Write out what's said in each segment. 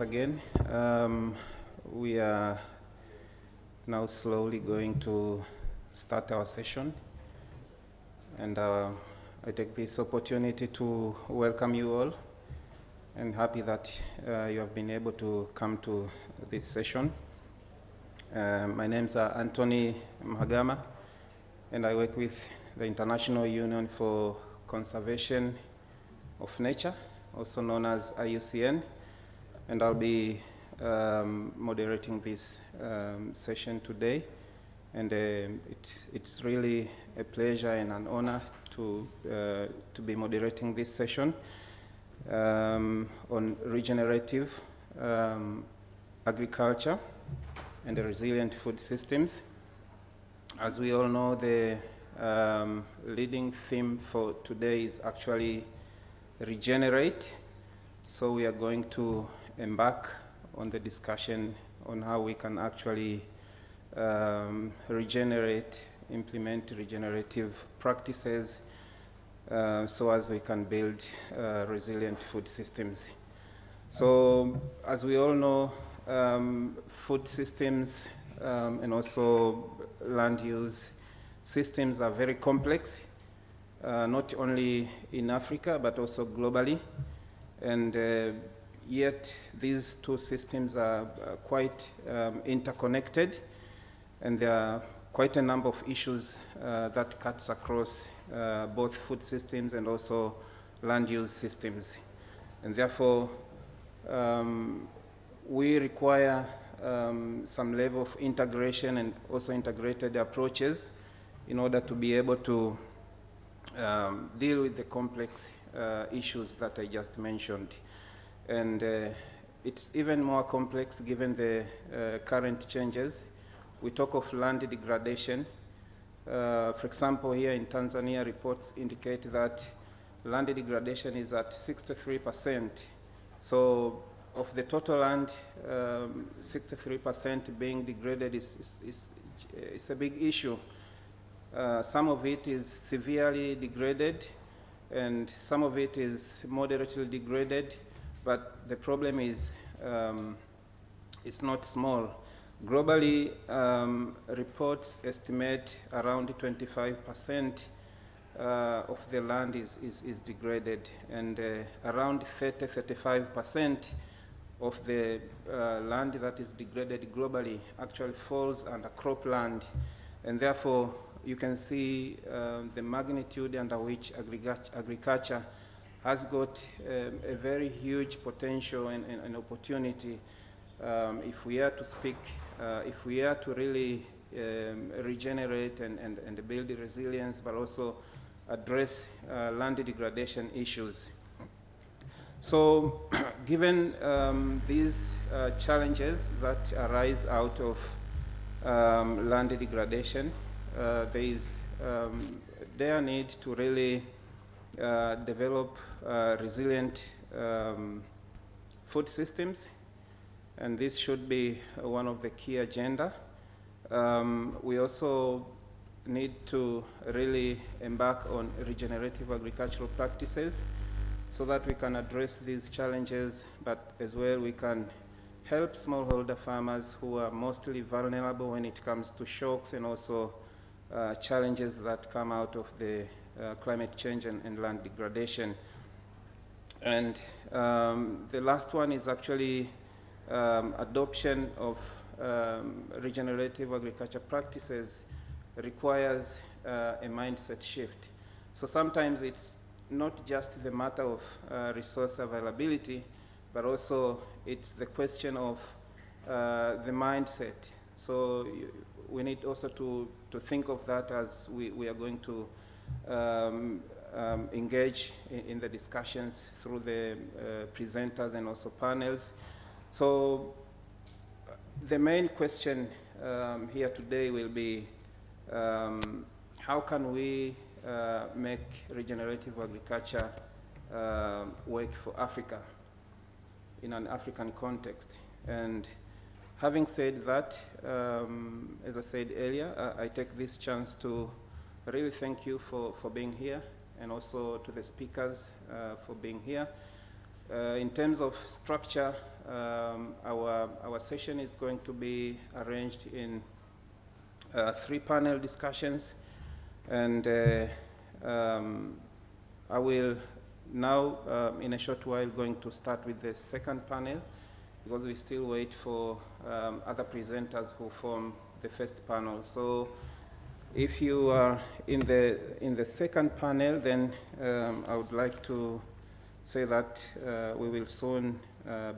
again. We are now slowly going to start our session, and I take this opportunity to welcome you all, and happy that you have been able to come to this session. My name is Anthony Mhagama, and I work with the International Union for Conservation of Nature, also known as IUCN, and I'll be moderating this session today. And it's really a pleasure and an honor to be moderating this session on regenerative agriculture and the resilient food systems. As we all know, the leading theme for today is actually regenerate. So we are going to embark on the discussion on how we can actually regenerate, implement regenerative practices so as we can build resilient food systems. So as we all know, food systems and also land use systems are very complex, not only in Africa but also globally, and yet these two systems are quite interconnected, and there are quite a number of issues that cuts across both food systems and also land use systems. And therefore, we require some level of integration and also integrated approaches in order to be able to deal with the complex issues that I just mentioned. And it's even more complex given the current changes. We talk of land degradation. For example, here in Tanzania, reports indicate that land degradation is at 63%. So of the total land, 63% being degraded is a big issue. Some of it is severely degraded, and some of it is moderately degraded, but the problem is it's not small. Globally, reports estimate around 25% of the land is degraded, and around 30-35% of the land that is degraded globally actually falls under cropland, and therefore you can see the magnitude under which agriculture has got a very huge potential and opportunity if we are to speak, if we are to really regenerate and build resilience, but also address land degradation issues. So given these challenges that arise out of land degradation, there is their need to really develop resilient food systems, and this should be one of the key agenda. We also need to really embark on regenerative agricultural practices so that we can address these challenges, but as well we can help smallholder farmers who are mostly vulnerable when it comes to shocks and also challenges that come out of the climate change and land degradation. And the last one is actually adoption of regenerative agriculture practices requires a mindset shift. So sometimes it's not just the matter of resource availability, but also it's the question of the mindset. So we need also to think of that as we are going to engage in the discussions through the presenters and also panels. So the main question here today will be how can we make regenerative agriculture work for Africa in an African context. And having said that, as I said earlier, I take this chance to really thank you for being here, and also to the speakers for being here. In terms of structure, our session is going to be arranged in 3 panel discussions, and I will now, in a short while, going to start with the second panel, because we still wait for other presenters who form the first panel. So if you are in the second panel, then I would like to say that we will soon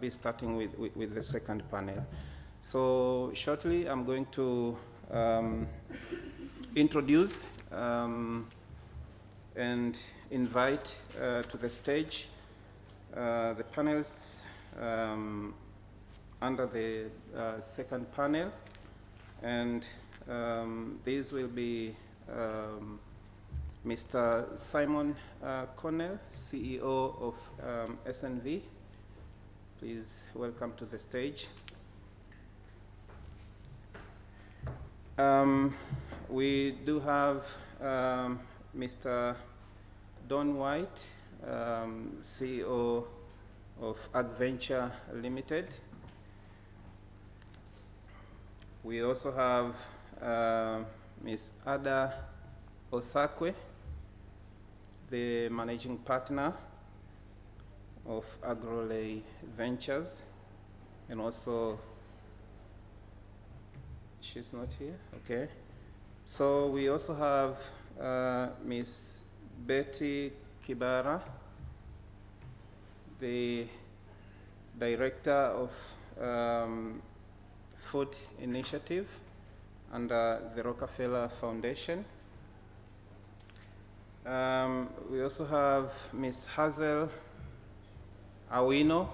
be starting with the second panel. So shortly, I'm going to introduce and invite to the stage the panelists under the second panel, and these will be Mr. Simon Connell, CEO of SNV. Please welcome to the stage. We do have Mr. Don White, CEO of Adventure Limited. We also have Ms. Ada Osakwe, the managing partner of Agrolay Ventures, and also, she's not here, okay. So we also have Ms. Betty Kibara, the director of Food Initiative under the Rockefeller Foundation. We also have Ms. Hazel Awino,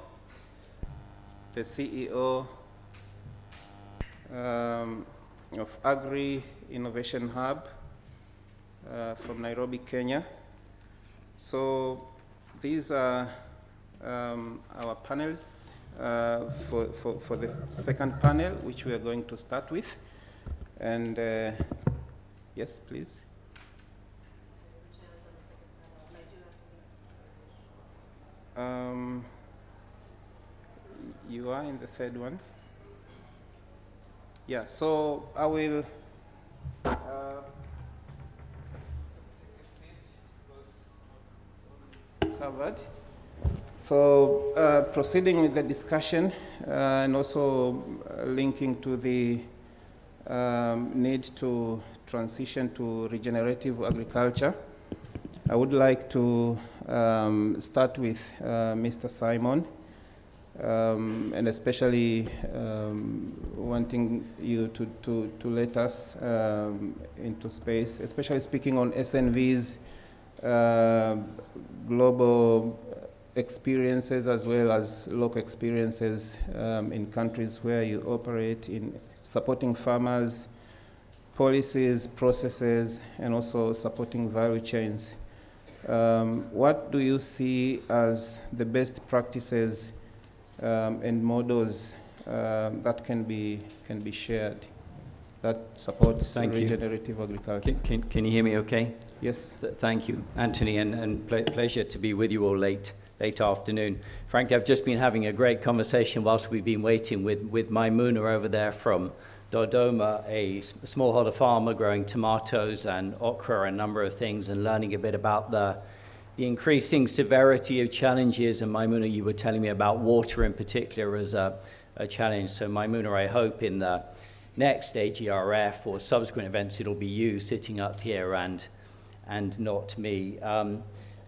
the CEO of Agri Innovation Hub from Nairobi, Kenya. So these are our panelists for the second panel, which we are going to start with. And yes, please. You are in the third one. Yeah, so I will covered. So proceeding with the discussion and also linking to the need to transition to regenerative agriculture, I would like to start with Mr. Simon, and especially wanting you to let us into space, especially speaking on SNV's global experiences as well as local experiences in countries where you operate, in supporting farmers, policies, processes, and also supporting value chains. What do you see as the best practices and models that can be shared that supports regenerative agriculture? Can you hear me okay? Yes. Thank you, Anthony, and pleasure to be with you all late afternoon. Frankly, I've just been having a great conversation whilst we've been waiting with Maimuna over there from Dodoma, a smallholder farmer growing tomatoes and okra and a number of things, and learning a bit about the increasing severity of challenges. And Maimuna, you were telling me about water in particular as a challenge. So Maimuna, I hope in the next AGRF or subsequent events it'll be you sitting up here and not me.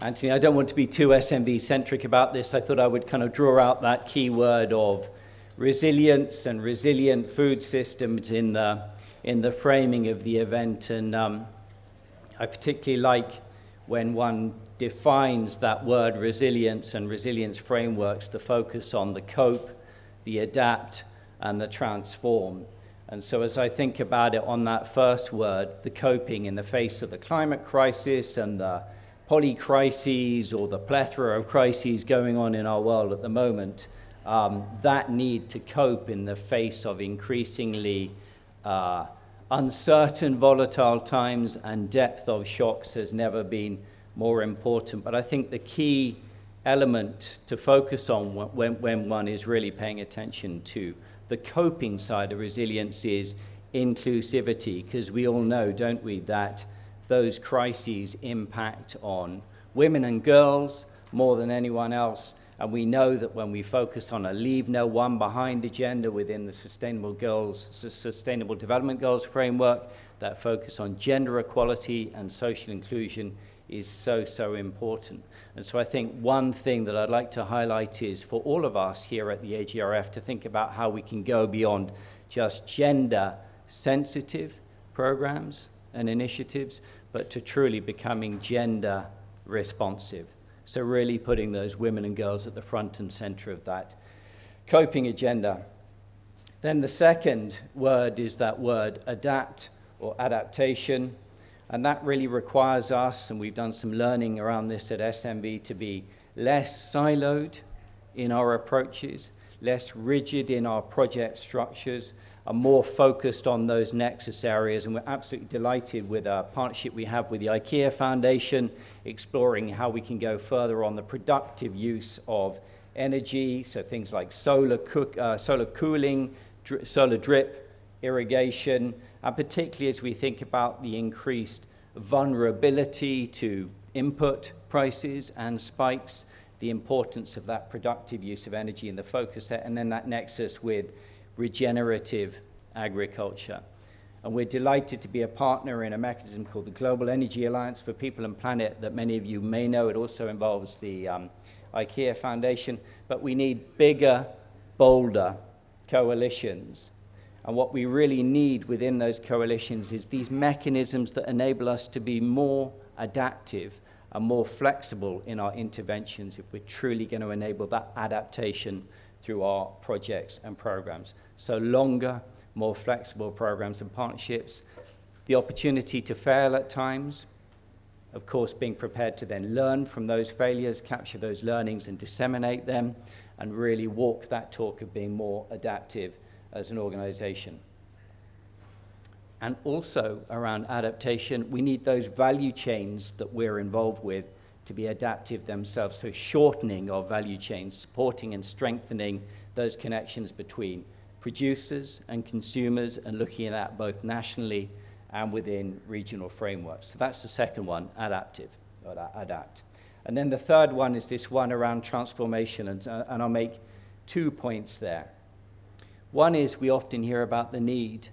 Anthony, I don't want to be too SMB-centric about this. I thought I would kind of draw out that key word of resilience and resilient food systems in the framing of the event. And I particularly like when one defines that word resilience and resilience frameworks to focus on the cope, the adapt, and the transform. And so as I think about it on that first word, the coping in the face of the climate crisis and the polycrises or the plethora of crises going on in our world at the moment, that need to cope in the face of increasingly uncertain, volatile times and depth of shocks has never been more important. But I think the key element to focus on when one is really paying attention to the coping side of resilience is inclusivity, because we all know, don't we, that those crises impact on women and girls more than anyone else. And we know that when we focus on a leave no one behind agenda within the Sustainable Development Goals framework, that focus on gender equality and social inclusion is so important. And so I think one thing that I'd like to highlight is for all of us here at the AGRF to think about how we can go beyond just gender sensitive programs and initiatives, but to truly becoming gender responsive. So really putting those women and girls at the front and center of that coping agenda. Then the second word is that word adapt or adaptation. And that really requires us, and we've done some learning around this at SMB, to be less siloed in our approaches, less rigid in our project structures, and more focused on those nexus areas. And we're absolutely delighted with a partnership we have with the IKEA Foundation, exploring how we can go further on the productive use of energy, so things like solar cooling, solar drip, irrigation, and particularly as we think about the increased vulnerability to input prices and spikes, the importance of that productive use of energy in the focus there, and then that nexus with regenerative agriculture. And we're delighted to be a partner in a mechanism called the Global Energy Alliance for People and Planet that many of you may know. It also involves the IKEA Foundation, but we need bigger, bolder coalitions. And what we really need within those coalitions is these mechanisms that enable us to be more adaptive and more flexible in our interventions if we're truly going to enable that adaptation through our projects and programs. So longer, more flexible programs and partnerships, the opportunity to fail at times, of course being prepared to then learn from those failures, capture those learnings and disseminate them, and really walk that talk of being more adaptive as an organization. And also around adaptation, we need those value chains that we're involved with to be adaptive themselves. So shortening our value chains, supporting and strengthening those connections between producers and consumers, and looking at that both nationally and within regional frameworks. So that's the second one, adaptive, or adapt. And then the third one is this one around transformation, and I'll make 2 points there. One is we often hear about the need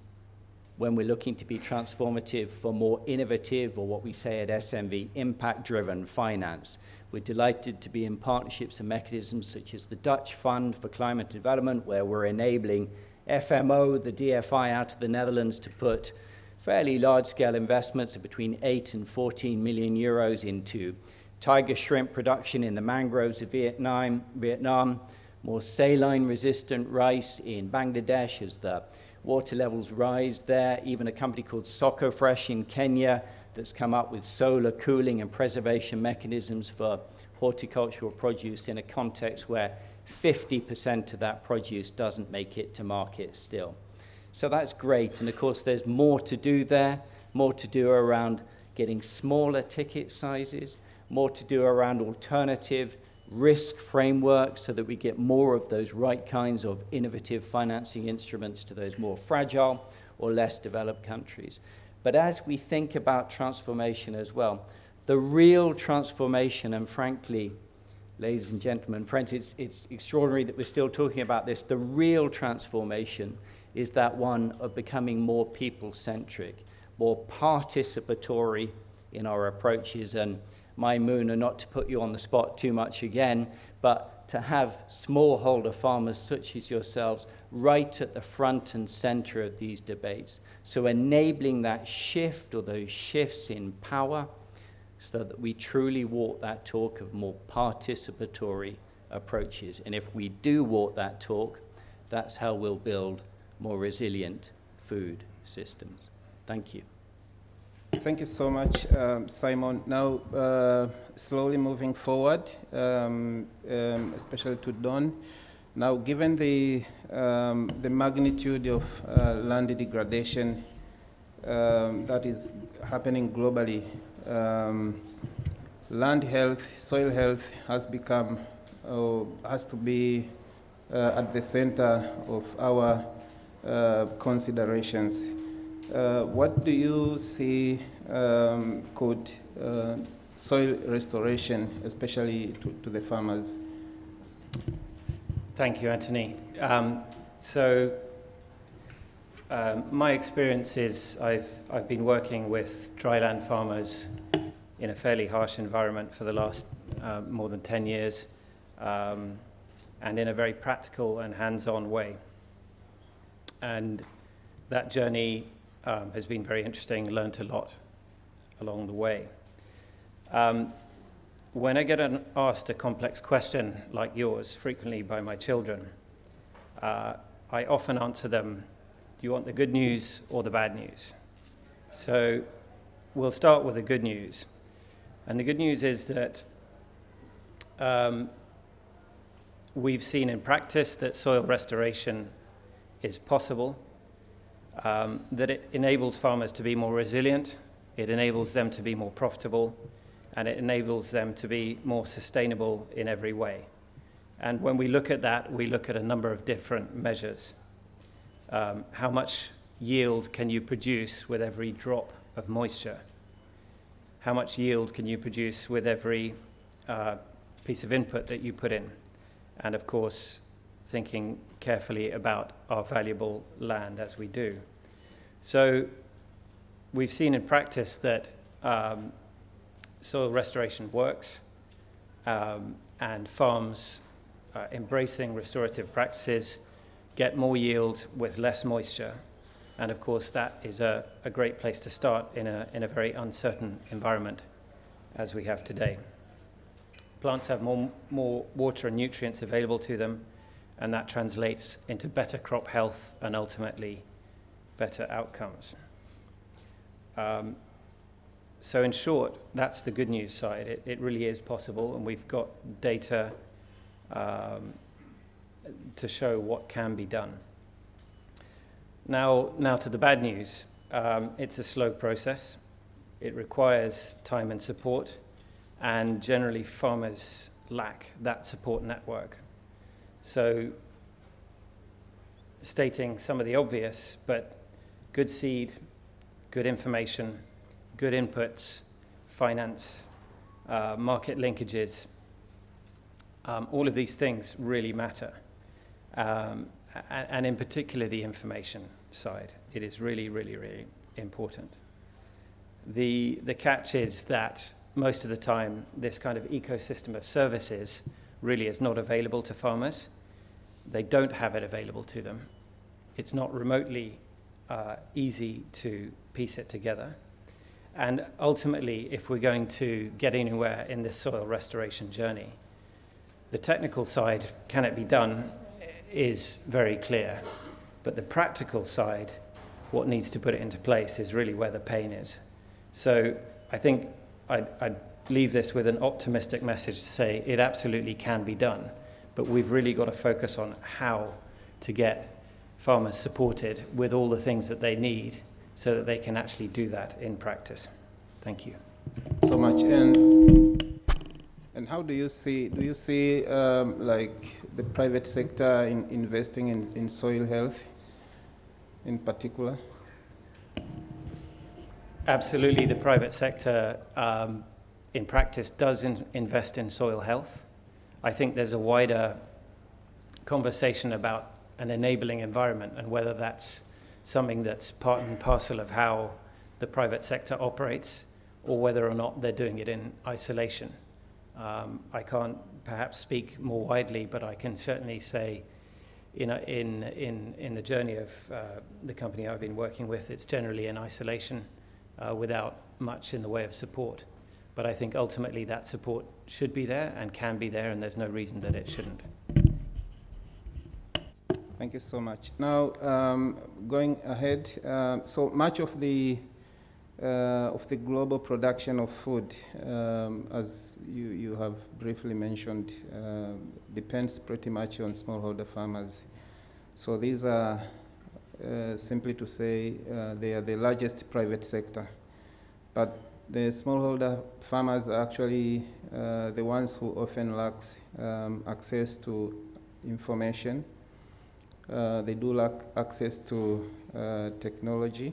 when we're looking to be transformative for more innovative, or what we say at SMV, impact-driven finance. We're delighted to be in partnerships and mechanisms such as the Dutch Fund for Climate Development, where we're enabling FMO, the DFI out of the Netherlands, to put fairly large-scale investments of between 8 and 14 million euros into tiger shrimp production in the mangroves of Vietnam, more saline-resistant rice in Bangladesh as the water levels rise there. Even a company called Soko Fresh in Kenya that's come up with solar cooling and preservation mechanisms for horticultural produce in a context where 50% of that produce doesn't make it to market still. So that's great, and of course there's more to do there, more to do around getting smaller ticket sizes, more to do around alternative risk frameworks so that we get more of those right kinds of innovative financing instruments to those more fragile or less developed countries. But as we think about transformation as well, the real transformation, and frankly, ladies and gentlemen, friends, it's extraordinary that we're still talking about this, the real transformation is that one of becoming more people-centric, more participatory in our approaches. And Maimouna, not to put you on the spot too much again, but to have smallholder farmers such as yourselves right at the front and center of these debates. So enabling that shift or those shifts in power so that we truly walk that talk of more participatory approaches. And if we do walk that talk, that's how we'll build more resilient food systems. Thank you. Thank you so much, Simon. Now, slowly moving forward, especially to Don. Now, given the magnitude of land degradation that is happening globally, land health, soil health has become, has to be at the center of our considerations. What do you see could soil restoration, especially to the farmers? Thank you, Anthony. My experience is I've been working with dryland farmers in a fairly harsh environment for the last more than 10 years, and in a very practical and hands-on way. And that journey has been very interesting, learned a lot along the way. When I get asked a complex question like yours, frequently by my children, I often answer them, do you want the good news or the bad news? So we'll start with the good news. And the good news is that we've seen in practice that soil restoration is possible, that it enables farmers to be more resilient, it enables them to be more profitable, and it enables them to be more sustainable in every way. And when we look at that, we look at a number of different measures. How much yield can you produce with every drop of moisture? How much yield can you produce with every piece of input that you put in? And of course, thinking carefully about our valuable land as we do. So we've seen in practice that soil restoration works, and farms embracing restorative practices get more yield with less moisture. And of course, that is a great place to start in a very uncertain environment as we have today. Plants have more water and nutrients available to them, and that translates into better crop health and ultimately better outcomes. So in short, that's the good news side. It really is possible, and we've got data to show what can be done. Now to the bad news. It's a slow process. It requires time and support, and generally farmers lack that support network. So, stating some of the obvious, but good seed, good information, good inputs, finance, market linkages, all of these things really matter. And in particular, the information side. It is really, really, really important. The catch is that most of the time, this kind of ecosystem of services really is not available to farmers. They don't have it available to them. It's not remotely easy to piece it together. And ultimately, if we're going to get anywhere in this soil restoration journey, the technical side, can it be done, is very clear. But the practical side, what needs to put it into place, is really where the pain is. So I think I'd leave this with an optimistic message to say it absolutely can be done, but we've really got to focus on how to get farmers supported with all the things that they need so that they can actually do that in practice. Thank you. So much. And how do you see like the private sector investing in soil health in particular? Absolutely, the private sector in practice does invest in soil health. I think there's a wider conversation about an enabling environment and whether that's something that's part and parcel of how the private sector operates, or whether or not they're doing it in isolation. I can't perhaps speak more widely, but I can certainly say in the journey of the company I've been working with, it's generally in isolation without much in the way of support. But I think ultimately that support should be there and can be there, and there's no reason that it shouldn't. Thank you so much. Now, going ahead, so much of the global production of food, as you have briefly mentioned, depends pretty much on smallholder farmers. So these are, simply to say, they are the largest private sector. But the smallholder farmers are actually the ones who often lack access to information. They do lack access to technology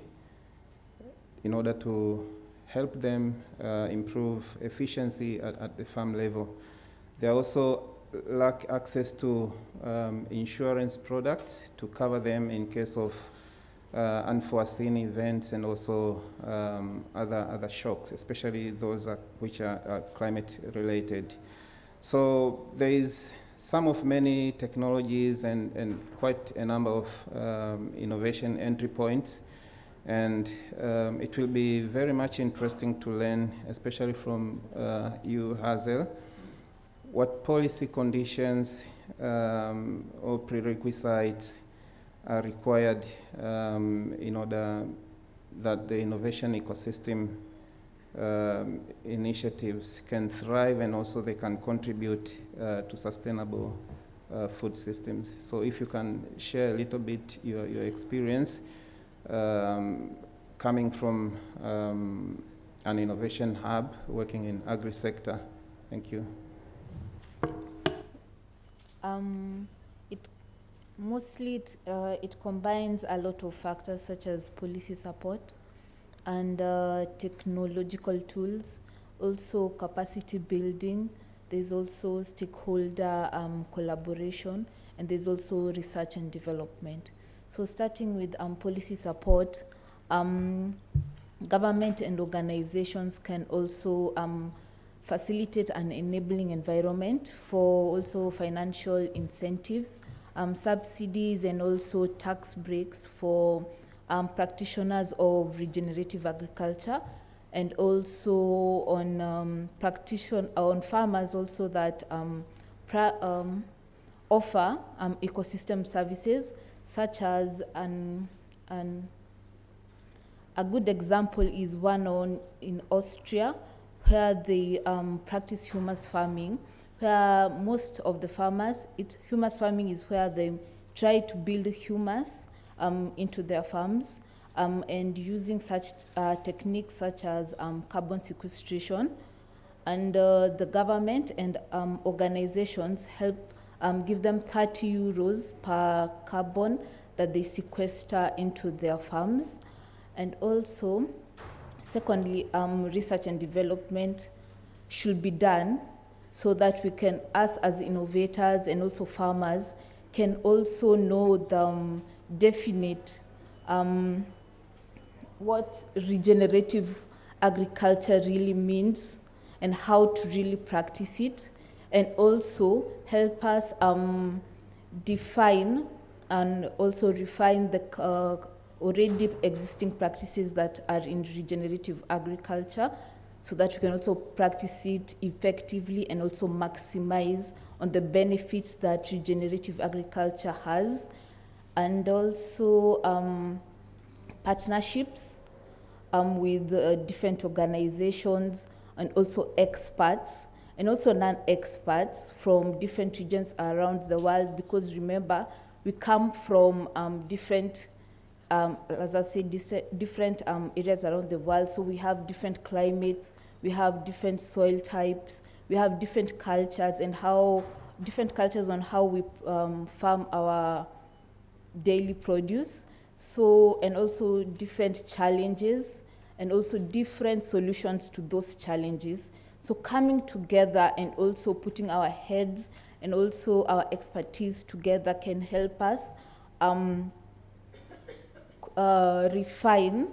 in order to help them improve efficiency at the farm level. They also lack access to insurance products to cover them in case of unforeseen events and also other shocks, especially those which are climate related. So there is some of many technologies and quite a number of innovation entry points. And it will be very much interesting to learn, especially from you, Hazel, what policy conditions or prerequisites are required in order that the innovation ecosystem initiatives can thrive and also they can contribute to sustainable food systems. So if you can share a little bit your experience coming from an innovation hub working in agri-sector. Thank you. It combines a lot of factors such as policy support and technological tools, also capacity building. There's also stakeholder collaboration, and there's also research and development. So starting with policy support, government and organizations can also facilitate an enabling environment for also financial incentives, subsidies, and also tax breaks for practitioners of regenerative agriculture, and also on farmers also that offer ecosystem services, such as a good example is one in Austria, where they practice humus farming, where most of the farmers, humus farming is where they try to build humus into their farms, and using such techniques such as carbon sequestration. And the government and organizations help give them 30 euros per carbon that they sequester into their farms. And also, secondly, research and development should be done so that we can, us as innovators and also farmers, can also know the definite what regenerative agriculture really means and how to really practice it, and also help us define and also refine the already existing practices that are in regenerative agriculture, so that we can also practice it effectively and also maximize on the benefits that regenerative agriculture has. And also partnerships with different organizations and also experts and also non-experts from different regions around the world, because remember, we come from different as I said, different areas around the world. So we have different climates, we have different soil types, we have different cultures and different cultures on how we farm our daily produce. So, and also different challenges and also different solutions to those challenges. So coming together and also putting our heads and also our expertise together can help us refine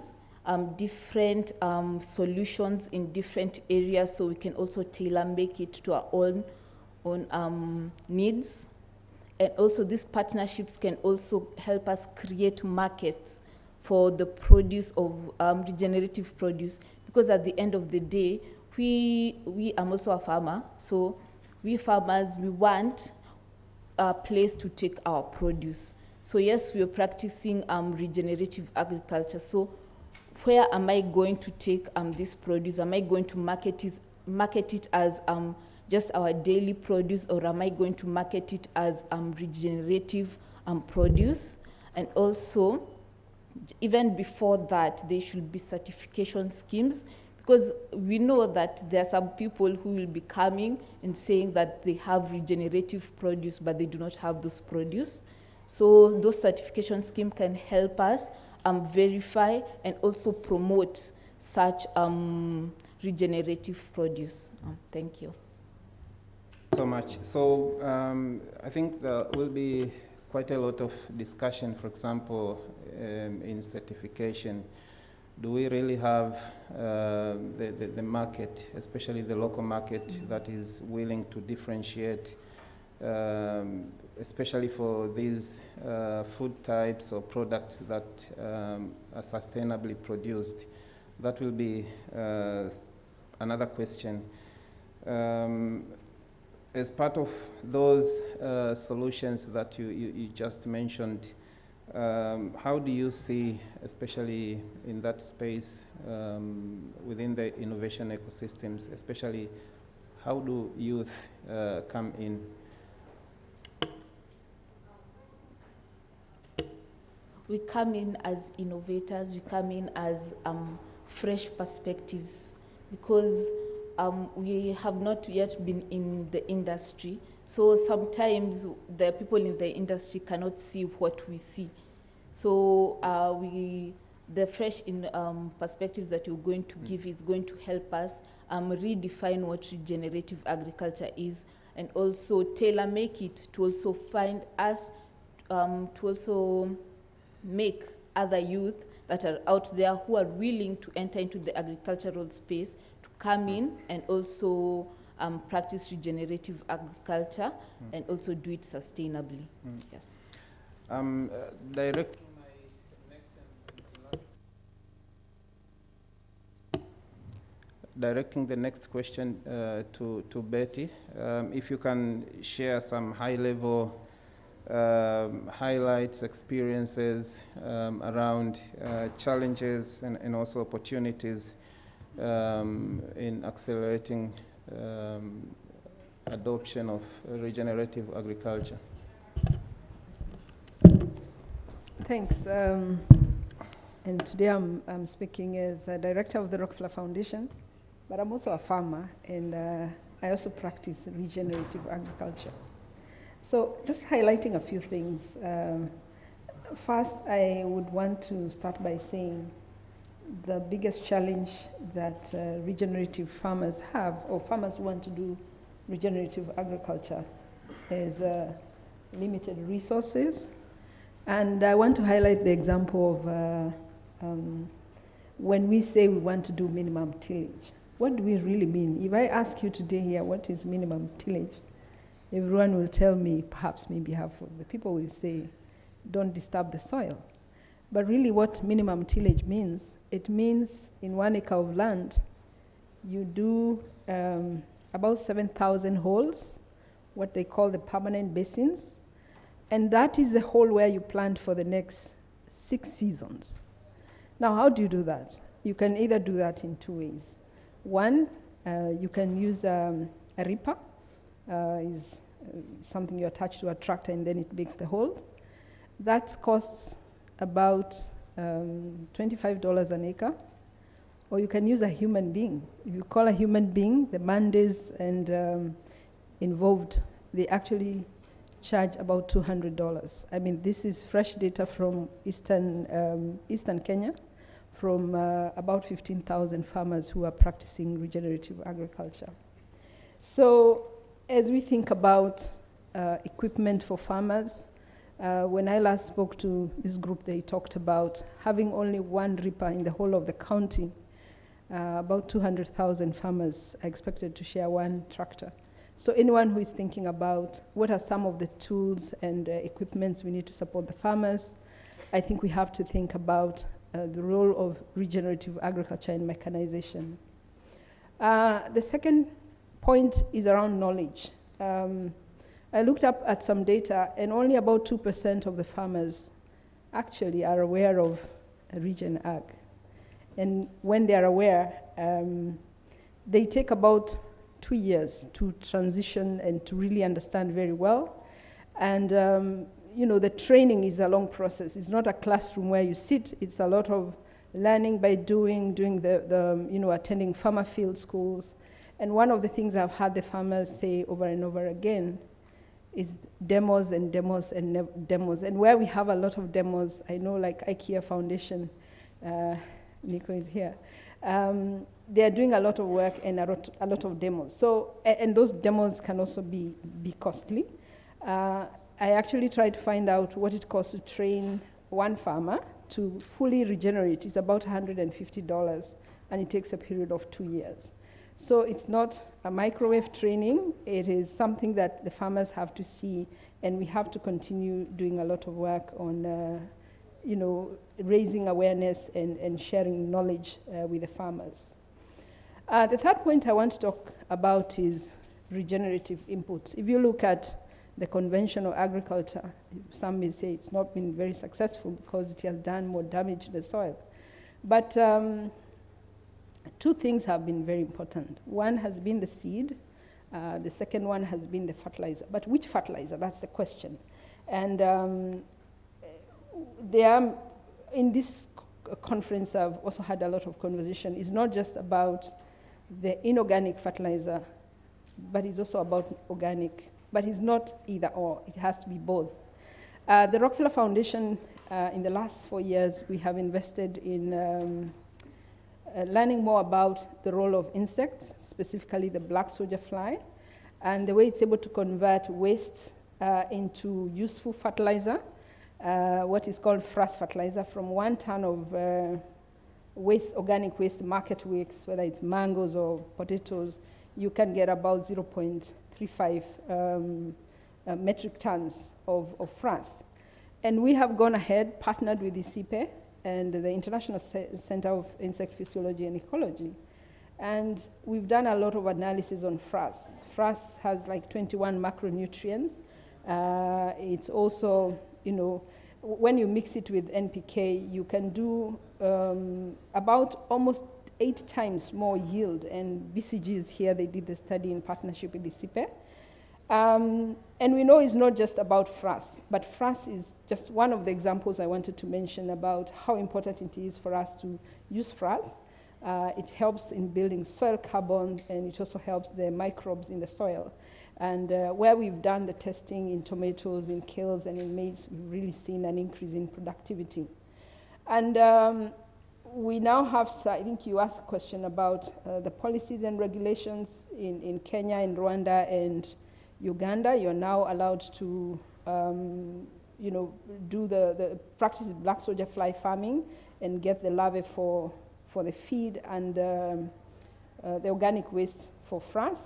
different solutions in different areas, so we can also tailor make it to our own needs. And also these partnerships can also help us create markets for the produce of regenerative produce, because at the end of the day, we I'm also a farmer, so we farmers, we want a place to take our produce. So yes, we are practicing regenerative agriculture. So where am I going to take this produce? Am I going to market it as just our daily produce, or am I going to market it as regenerative produce? And also, even before that, there should be certification schemes, because we know that there are some people who will be coming and saying that they have regenerative produce, but they do not have those produce. So those certification scheme can help us verify and also promote such regenerative produce. Thank you. So much. So I think there will be quite a lot of discussion, for example, in certification. Do we really have the market, especially the local market, that is willing to differentiate, especially for these food types or products that are sustainably produced? That will be another question. As part of those solutions that you just mentioned, how do you see, especially in that space, within the innovation ecosystems, especially how do youth come in? We come in as innovators, we come in as fresh perspectives, because we have not yet been in the industry. So sometimes the people in the industry cannot see what we see. So the fresh perspectives that you're going to give is going to help us redefine what regenerative agriculture is, and also tailor make it to also find us, to also make other youth that are out there who are willing to enter into the agricultural space to come in and also practice regenerative agriculture and also do it sustainably. Yes. Directing the next question to Betty, if you can share some high-level highlights, experiences around challenges and also opportunities in accelerating adoption of regenerative agriculture. Thanks. And today I'm speaking as a director of the Rockefeller Foundation, but I'm also a farmer, and I also practice regenerative agriculture. So just highlighting a few things. First, I would want to start by saying the biggest challenge that regenerative farmers have, or farmers who want to do regenerative agriculture, is limited resources. And I want to highlight the example of when we say we want to do minimum tillage. What do we really mean? If I ask you today here, what is minimum tillage? Everyone will tell me, perhaps maybe half of the people will say, don't disturb the soil. But really what minimum tillage means, it means in 1 acre of land, you do about 7,000 holes, what they call the permanent basins, and that is the hole where you plant for the next 6 seasons. Now, how do you do that? You can either do that in 2 ways. One, you can use a ripper, is something you attach to a tractor and then it makes the holes. That costs about $25 an acre. Or you can use a human being. If you call a human being, the mandates and involved, they actually charge about $200. I mean, this is fresh data from Eastern Kenya, from about 15,000 farmers who are practicing regenerative agriculture. So as we think about equipment for farmers, when I last spoke to this group, they talked about having only one ripper in the whole of the county. About 200,000 farmers are expected to share one tractor. So anyone who is thinking about what are some of the tools and equipments we need to support the farmers, I think we have to think about the role of regenerative agriculture and mechanization. The second point is around knowledge. I looked up at some data, and only about 2% of the farmers actually are aware of Regen Ag. And when they are aware, they take about 2 years to transition and to really understand very well. And the training is a long process. It's not a classroom where you sit. It's a lot of learning by doing attending farmer field schools. And one of the things I've heard the farmers say over and over again is demos and demos and demos. And where we have a lot of demos, I know like IKEA Foundation, Nico is here, they are doing a lot of work and a lot of demos. So, and those demos can also be costly. I actually tried to find out what it costs to train one farmer to fully regenerate. It's about $150, and it takes a period of 2 years. So it's not a microwave training. It is something that the farmers have to see, and we have to continue doing a lot of work on, raising awareness and sharing knowledge with the farmers. The third point I want to talk about is regenerative inputs. If you look at the conventional agriculture, some may say it's not been very successful because it has done more damage to the soil. But two things have been very important. One has been the seed. The second one has been the fertilizer. But which fertilizer? That's the question. And in this conference, I've also had a lot of conversation. It's not just about the inorganic fertilizer, but it's also about organic. But it's not either or. It has to be both. The Rockefeller Foundation, in the last 4 years, we have invested in learning more about the role of insects, specifically the black soldier fly, and the way it's able to convert waste into useful fertilizer, what is called frass fertilizer. From 1 ton of waste, organic waste, market waste, whether it's mangoes or potatoes, you can get about 0.35 metric tons of frass. And we have gone ahead, partnered with the ICIPE and the International Center of Insect Physiology and Ecology. And we've done a lot of analysis on frass. Frass has like 21 macronutrients. It's also, when you mix it with NPK, you can do about almost 8 times more yield. And BCG is here, they did the study in partnership with the ICIPE. And we know it's not just about frass, but frass is just one of the examples I wanted to mention about how important it is for us to use frass. It helps in building soil carbon, and it also helps the microbes in the soil. And where we've done the testing in tomatoes, in kales, and in maize, we've really seen an increase in productivity. And we now have, I think you asked a question about the policies and regulations in Kenya, in Rwanda, and Uganda. You're now allowed to, do the practice black soldier fly farming and get the larvae for the feed and the organic waste for frass.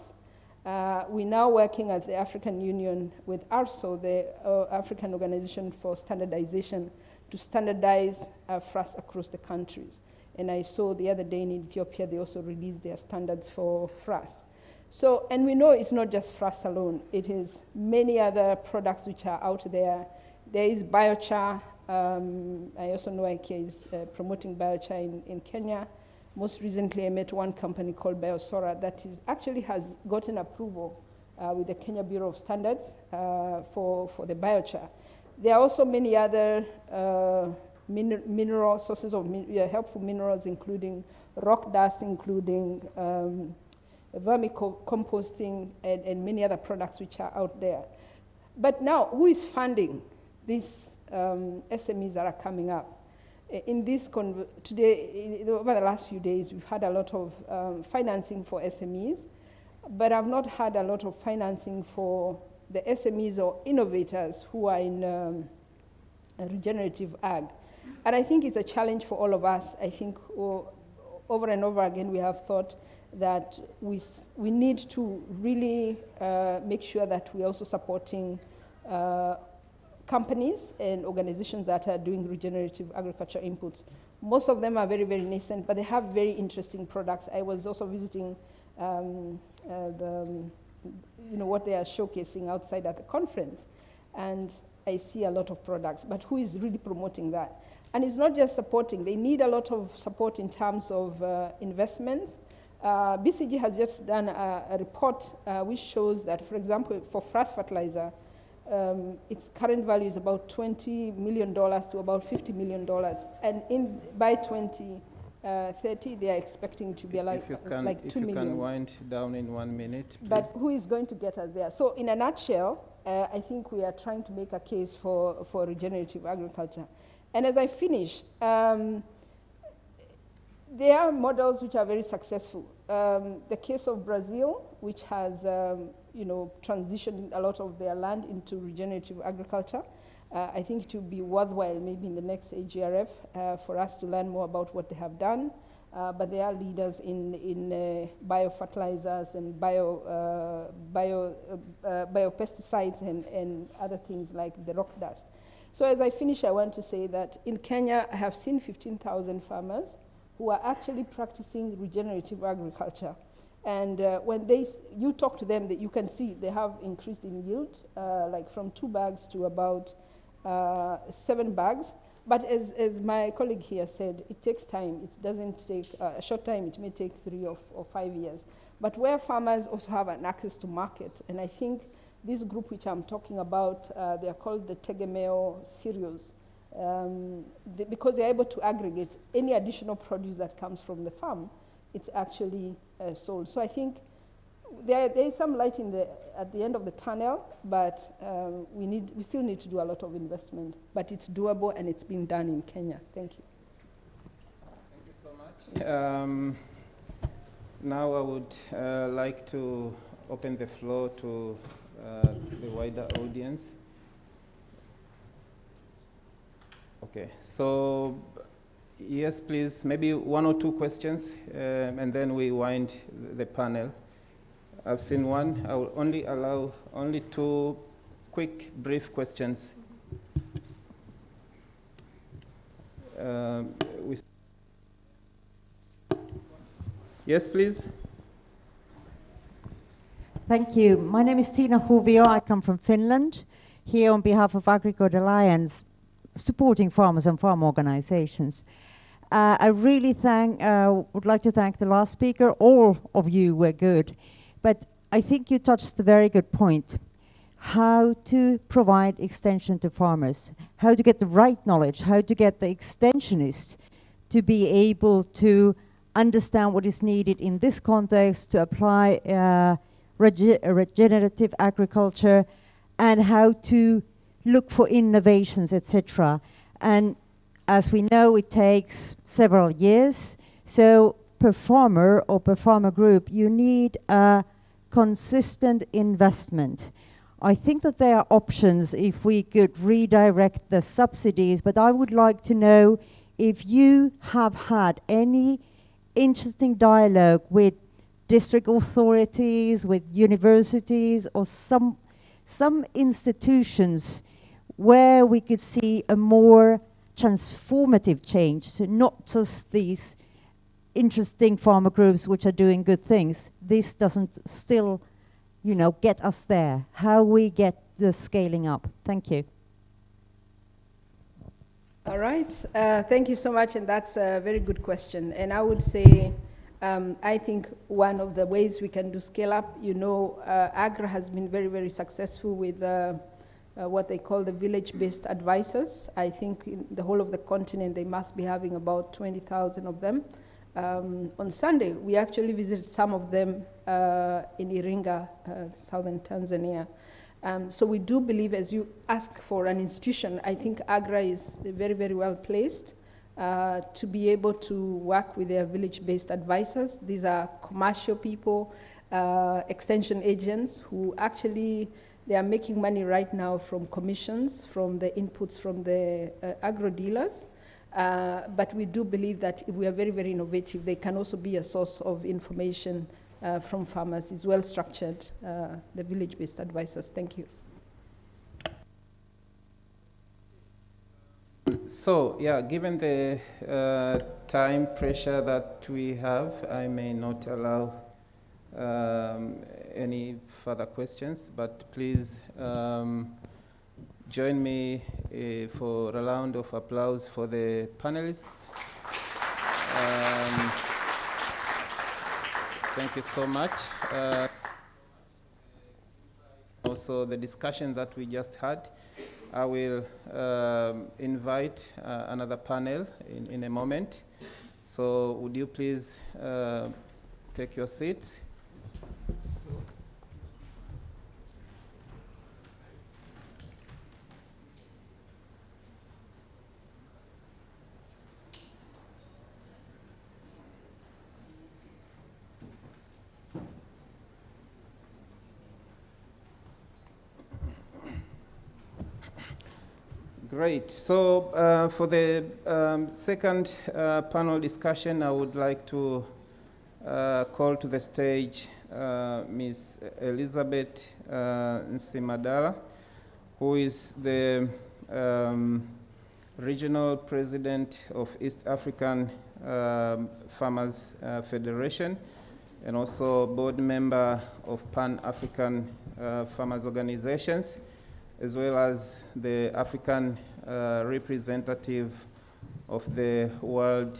We're now working at the African Union with ARSO, the African Organization for Standardization, to standardize frass across the countries. And I saw the other day in Ethiopia, they also released their standards for frass. So, and we know it's not just frass alone. It is many other products which are out there. There is biochar. I also know IKEA is promoting biochar in Kenya. Most recently, I met one company called Biosora that actually has gotten approval with the Kenya Bureau of Standards for the biochar. There are also many other mineral sources of helpful minerals, including rock dust, including vermicomposting, and many other products which are out there. But now, who is funding these SMEs that are coming up? In this today, over the last few days, we've had a lot of financing for SMEs, but I've not had a lot of financing for the SMEs or innovators who are in regenerative ag. And I think it's a challenge for all of us. I think over and over again we have thought that we need to really make sure that we're also supporting companies and organizations that are doing regenerative agriculture inputs. Most of them are very, very nascent, but they have very interesting products. I was also visiting what they are showcasing outside at the conference, and I see a lot of products, but who is really promoting that? And it's not just supporting, they need a lot of support in terms of investments. BCG has just done a report which shows that, for example, for frass fertilizer, its current value is about $20 million to about $50 million. And by 2030, they are expecting to be like, like 2 million. If you can wind down in 1 minute, please. But who is going to get us there? So in a nutshell, I think we are trying to make a case for regenerative agriculture. And as I finish, there are models which are very successful. The case of Brazil, which has transitioned a lot of their land into regenerative agriculture. I think it would be worthwhile maybe in the next AGRF for us to learn more about what they have done. But they are leaders in biofertilizers and biopesticides and other things like the rock dust. So as I finish, I want to say that in Kenya, I have seen 15,000 farmers who are actually practicing regenerative agriculture. And when you talk to them, that you can see they have increased in yield, like from 2 bags to about 7 bags. But as my colleague here said, it takes time. It doesn't take a short time. It may take 3 or 5 years. But where farmers also have an access to market, and I think this group which I'm talking about, they are called the Tegemeo cereals, because they're able to aggregate any additional produce that comes from the farm, it's actually sold. So I think there is some light at the end of the tunnel, but we still need to do a lot of investment. But it's doable and it's being done in Kenya. Thank you. Thank you so much. Now I would like to open the floor to the wider audience. Okay, so yes, please, maybe 1 or 2 questions, and then we wind the panel. I've seen one. I will only allow 2 quick, brief questions. Yes, please. Thank you. My name is Tina Hovio. I come from Finland, here on behalf of AgriCode Alliance, supporting farmers and farm organizations. I really would like to thank the last speaker. All of you were good. But I think you touched a very good point. How to provide extension to farmers, how to get the right knowledge, how to get the extensionists to be able to understand what is needed in this context to apply regenerative agriculture, and how to look for innovations, etc. And as we know, it takes several years. So per farmer or per farmer group, you need a consistent investment. I think that there are options if we could redirect the subsidies, but I would like to know if you have had any interesting dialogue with district authorities, with universities, or some institutions where we could see a more transformative change, so not just these interesting farmer groups which are doing good things. This doesn't still, get us there. How we get the scaling up. Thank you. All right. Thank you so much, and that's a very good question. And I would say, I think one of the ways we can do scale up, AGRA has been very, very successful with what they call the village-based advisors. I think in the whole of the continent, they must be having about 20,000 of them. On Sunday, we actually visited some of them in Iringa, southern Tanzania. So we do believe, as you ask for an institution, I think AGRA is very, very well placed to be able to work with their village-based advisors. These are commercial people, extension agents who actually, they are making money right now from commissions, from the inputs from the agro dealers. But we do believe that if we are very, very innovative, they can also be a source of information from farmers. It's well structured, the village-based advisors. Thank you. So, given the time pressure that we have, I may not allow any further questions, but please join me for a round of applause for the panelists. Thank you so much. also the discussion that we just had. I will invite another panel in a moment. So would you please take your seats? Great. So for the second panel discussion, I would like to call to the stage Ms. Elizabeth Nsimadala, who is the regional president of East African Farmers Federation and also board member of Pan-African Farmers Organizations, as well as the African representative of the World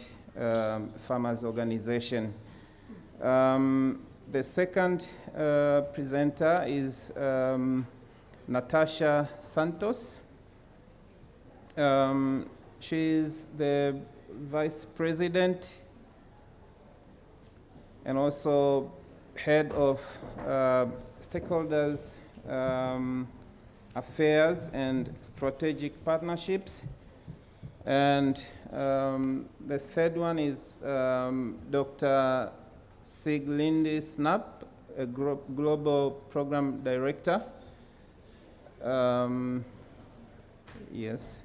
Farmers Organization. The second presenter is Natasha Santos. She is the vice president and also head of stakeholders affairs and strategic partnerships. And the third one is Dr. Siglindi Snap, a global program director. Yes.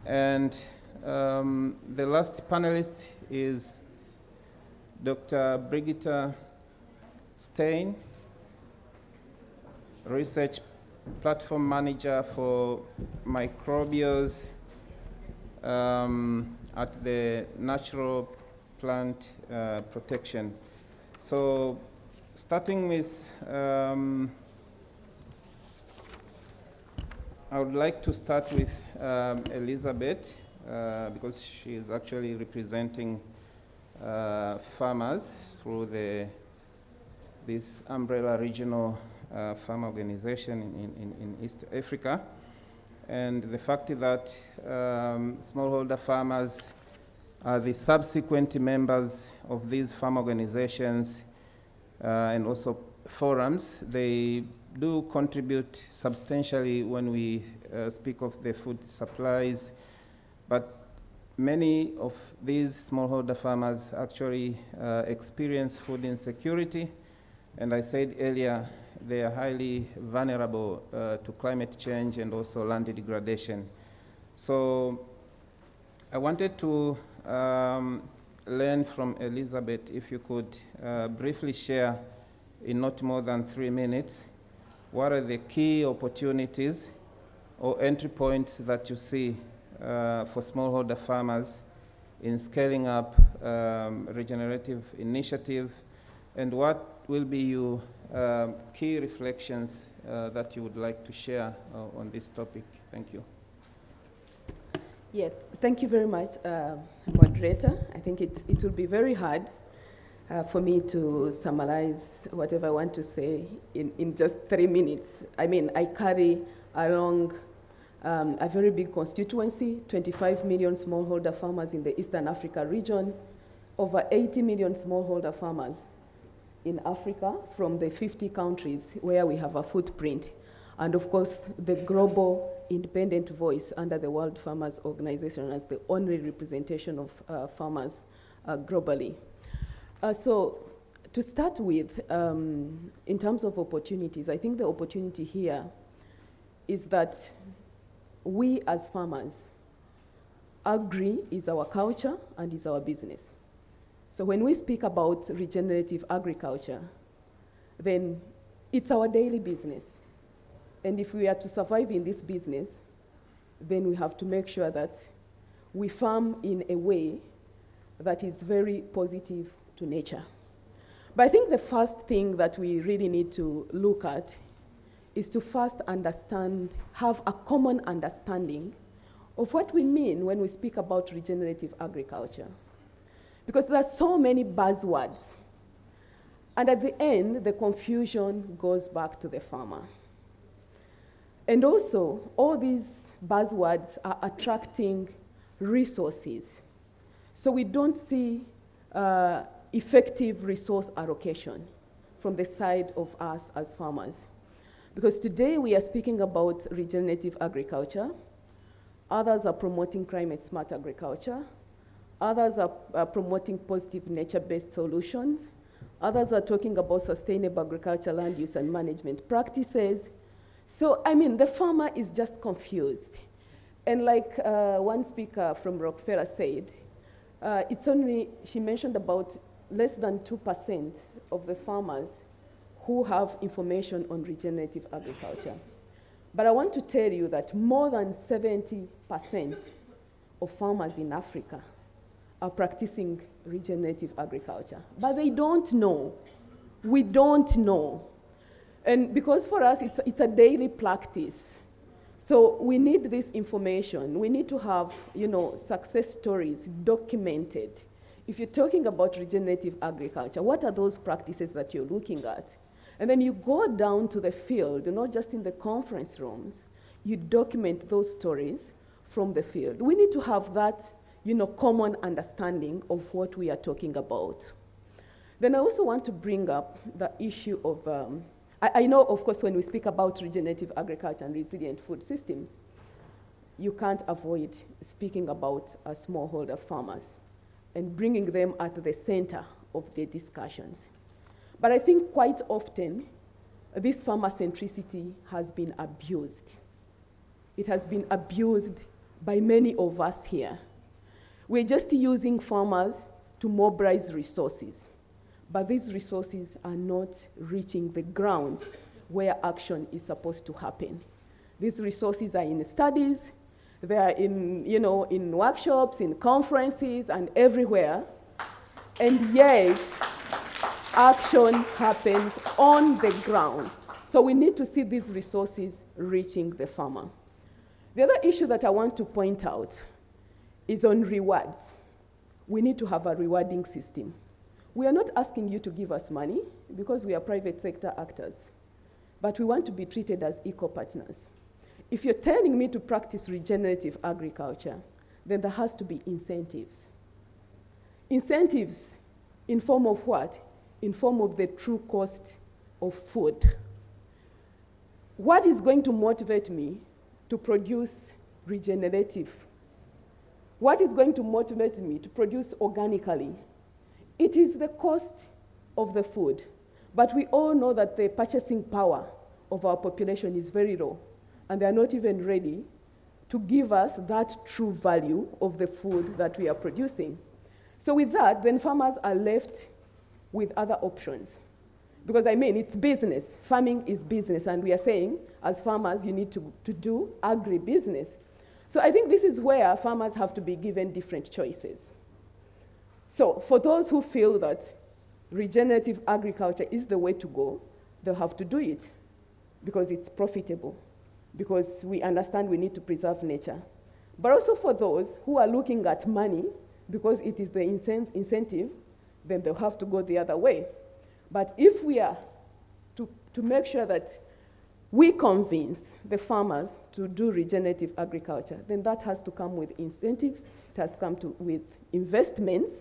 And the last panelist is Dr. Brigitte Stein, research platform manager for microbials at the Natural Plant Protection. So starting with, I would like to start with Elizabeth because she is actually representing farmers through this umbrella regional farm organization in East Africa. And the fact that smallholder farmers are the subsequent members of these farm organizations and also forums, they do contribute substantially when we speak of the food supplies. But many of these smallholder farmers actually experience food insecurity. And I said earlier, they are highly vulnerable to climate change and also land degradation. So I wanted to learn from Elizabeth if you could briefly share in not more than 3 minutes, what are the key opportunities or entry points that you see for smallholder farmers in scaling up regenerative initiative, and what will be your key reflections that you would like to share on this topic? Thank you. Yes, thank you very much, moderator. I think it will be very hard for me to summarize whatever I want to say in just 3 minutes. I mean, I carry along a very big constituency, 25 million smallholder farmers in the Eastern Africa region, over 80 million smallholder farmers in Africa from the 50 countries where we have a footprint. And of course, the global independent voice under the World Farmers Organization as the only representation of farmers globally. So to start with, in terms of opportunities, I think the opportunity here is that we as farmers, agri is our culture and is our business. So when we speak about regenerative agriculture, then it's our daily business. And if we are to survive in this business, then we have to make sure that we farm in a way that is very positive to nature. But I think the first thing that we really need to look at is to first understand, have a common understanding of what we mean when we speak about regenerative agriculture. Because there are so many buzzwords. And at the end, the confusion goes back to the farmer. And also, all these buzzwords are attracting resources. So we don't see effective resource allocation from the side of us as farmers. Because today we are speaking about regenerative agriculture. Others are promoting climate smart agriculture. Others are promoting positive nature-based solutions. Others are talking about sustainable agriculture, land use and management practices. So, I mean, the farmer is just confused. And like one speaker from Rockefeller said, she mentioned about less than 2% of the farmers who have information on regenerative agriculture. But I want to tell you that more than 70% of farmers in Africa are practicing regenerative agriculture. But they don't know. We don't know. And because for us, it's a daily practice. So we need this information. We need to have, success stories documented. If you're talking about regenerative agriculture, what are those practices that you're looking at? And then you go down to the field, not just in the conference rooms. You document those stories from the field. We need to have that, common understanding of what we are talking about. Then I also want to bring up the issue of, I know, of course, when we speak about regenerative agriculture and resilient food systems, you can't avoid speaking about smallholder farmers and bringing them at the center of the discussions. But I think quite often, this farmer centricity has been abused. It has been abused by many of us here. We're just using farmers to mobilize resources, but these resources are not reaching the ground where action is supposed to happen. These resources are in studies, they are in workshops, in conferences, and everywhere, and yet, action happens on the ground. So we need to see these resources reaching the farmer. The other issue that I want to point out is on rewards. We need to have a rewarding system. We are not asking you to give us money because we are private sector actors, but we want to be treated as equal partners. If you're telling me to practice regenerative agriculture, then there has to be incentives. Incentives in form of what? In form of the true cost of food. What is going to motivate me to produce regenerative? What is going to motivate me to produce organically? It is the cost of the food. But we all know that the purchasing power of our population is very low, and they are not even ready to give us that true value of the food that we are producing. So with that, then farmers are left with other options. Because it's business. Farming is business, and we are saying, as farmers, you need to do agribusiness. So I think this is where farmers have to be given different choices. So for those who feel that regenerative agriculture is the way to go, they'll have to do it because it's profitable, because we understand we need to preserve nature. But also for those who are looking at money, because it is the incentive, then they'll have to go the other way. But if we are to make sure that we convince the farmers to do regenerative agriculture, then that has to come with incentives, it has to come with investments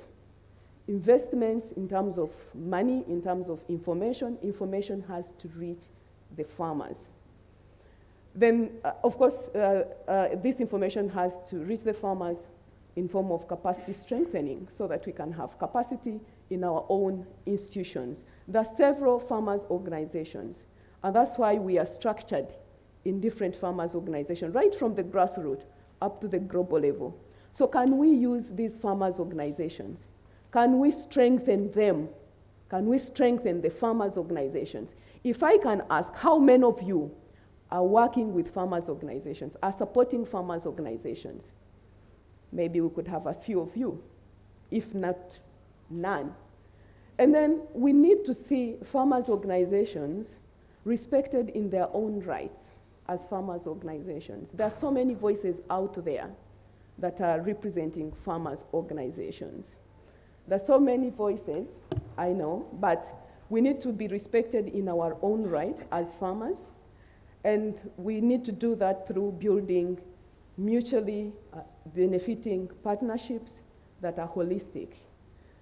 in terms of money, in terms of information. Information has to reach the farmers. Then, of course, this information has to reach the farmers in form of capacity strengthening so that we can have capacity in our own institutions. There are several farmers' organizations, and that's why we are structured in different farmers' organizations, right from the grassroots up to the global level. So can we use these farmers' organizations? Can we strengthen them? Can we strengthen the farmers' organizations? If I can ask, how many of you are working with farmers' organizations, are supporting farmers' organizations? Maybe we could have a few of you, if not none. And then we need to see farmers' organizations respected in their own rights as farmers' organizations. There are so many voices out there that are representing farmers' organizations. There are so many voices, I know, but we need to be respected in our own right as farmers. And we need to do that through building mutually benefiting partnerships that are holistic.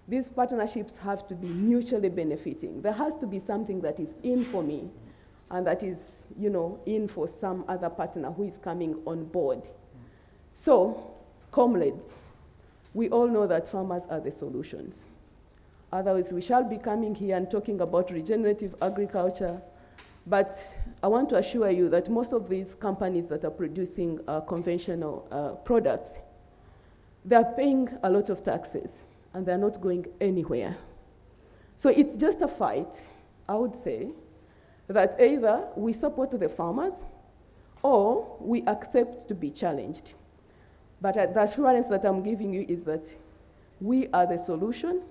These partnerships have to be mutually benefiting. There has to be something that is in for me and that is, in for some other partner who is coming on board. So, comrades, we all know that farmers are the solutions. Otherwise, we shall be coming here and talking about regenerative agriculture, but I want to assure you that most of these companies that are producing conventional products, they're paying a lot of taxes, and they're not going anywhere. So it's just a fight, I would say, that either we support the farmers or we accept to be challenged. But the assurance that I'm giving you is that we are the solution,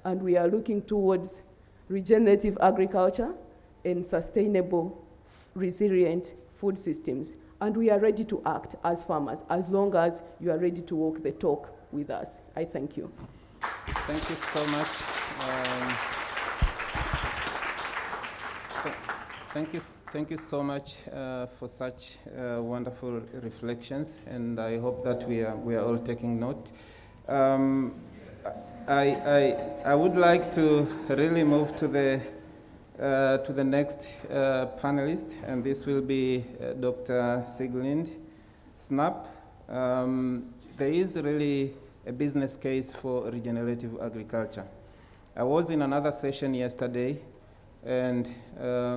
and we are looking towards regenerative agriculture and sustainable, resilient food systems. And we are ready to act as farmers, as long as you are ready to walk the talk with us. I thank you. Thank you so much. Thank you so much for such wonderful reflections, and I hope that we are all taking note. I would like to really move to the next panelist, and this will be Dr. Sieglind Snap. There is really a business case for regenerative agriculture. I was in another session yesterday, and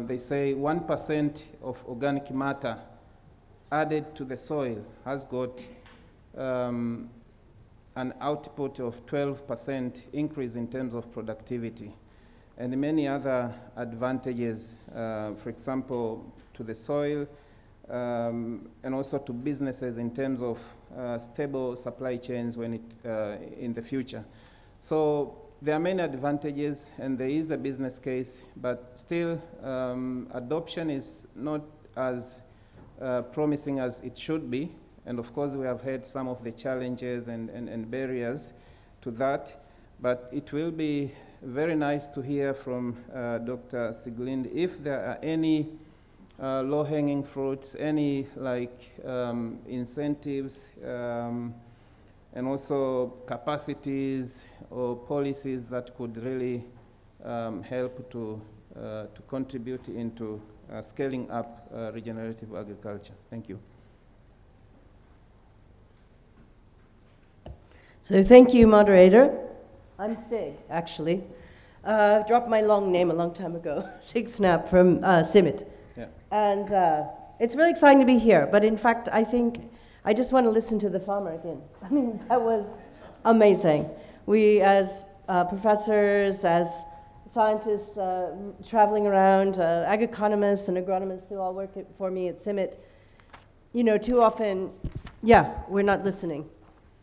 they say 1% of organic matter added to the soil has got an output of 12% increase in terms of productivity, and many other advantages, for example, to the soil, and also to businesses in terms of stable supply chains when in the future. So there are many advantages, and there is a business case, but still adoption is not as promising as it should be. And of course, we have had some of the challenges and barriers to that, but it will be very nice to hear from Dr. Sieglind if there are any low-hanging fruits, any incentives, and also capacities or policies that could really help to contribute into scaling up regenerative agriculture. Thank you. So thank you, moderator. I'm Sig, actually. Dropped my long name a long time ago. Sig Snap from CIMMYT. Yeah. And it's really exciting to be here. But in fact, I think I just want to listen to the farmer again. I mean, that was amazing. We, as professors, as scientists traveling around, ag economists and agronomists who all work for me at CIMMYT, too often, we're not listening.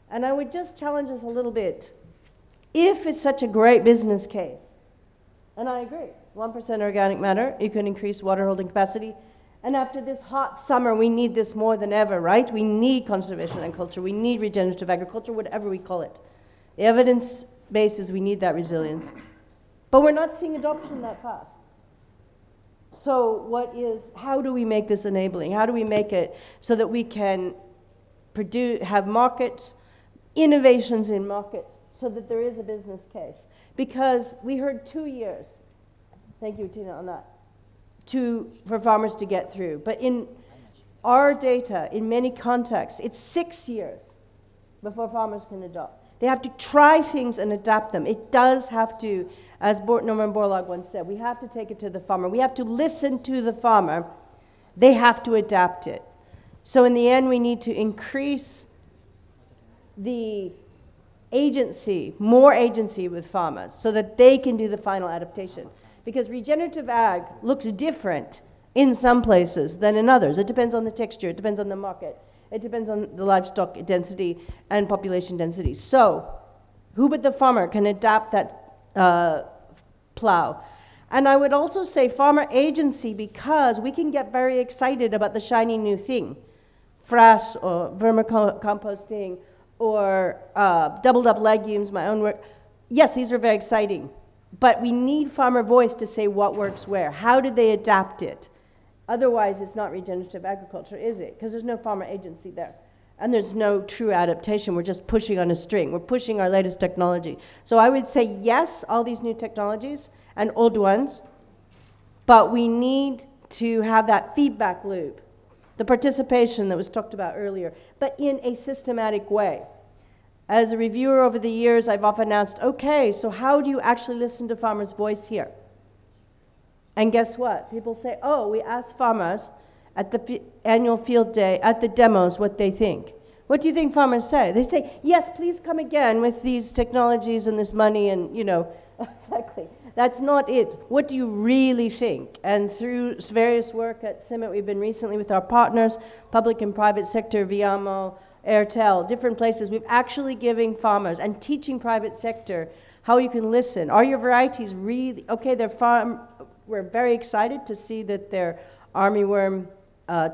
And I would just challenge us a little bit. If it's such a great business case, and I agree, 1% organic matter, you can increase water holding capacity. And after this hot summer, we need this more than ever, right? We need conservation agriculture. We need regenerative agriculture, whatever we call it. The evidence base is we need that resilience. But we're not seeing adoption that fast. So how do we make this enabling? How do we make it so that we can have markets, innovations in markets, so that there is a business case? Because we heard 2 years, thank you, Tina, on that, for farmers to get through. But in our data, in many contexts, it's 6 years before farmers can adopt. They have to try things and adapt them. It does have to, as Norman Borlaug once said, we have to take it to the farmer. We have to listen to the farmer. They have to adapt it. So in the end, we need to increase the agency, more agency with farmers, so that they can do the final adaptation. Because regenerative ag looks different in some places than in others. It depends on the texture, it depends on the market, it depends on the livestock density and population density. So, who but the farmer can adapt that plow? And I would also say farmer agency, because we can get very excited about the shiny new thing, frass or vermicomposting or doubled up legumes, my own work. Yes, these are very exciting, but we need farmer voice to say what works where. How did they adapt it? Otherwise, it's not regenerative agriculture, is it? Because there's no farmer agency there. And there's no true adaptation. We're just pushing on a string. We're pushing our latest technology. So I would say yes, all these new technologies and old ones, but we need to have that feedback loop, the participation that was talked about earlier, but in a systematic way. As a reviewer over the years, I've often asked, okay, so how do you actually listen to farmers' voice here? And guess what? People say, oh, we asked farmers at the annual field day, at the demos, what they think. What do you think farmers say? They say, yes, please come again with these technologies and this money and, exactly. That's not it. What do you really think? And through various work at CIMMIT, we've been recently with our partners, public and private sector, Viamo, Airtel, different places, we've actually giving farmers and teaching private sector how you can listen. Are your varieties really, okay, we're very excited to see that they're armyworm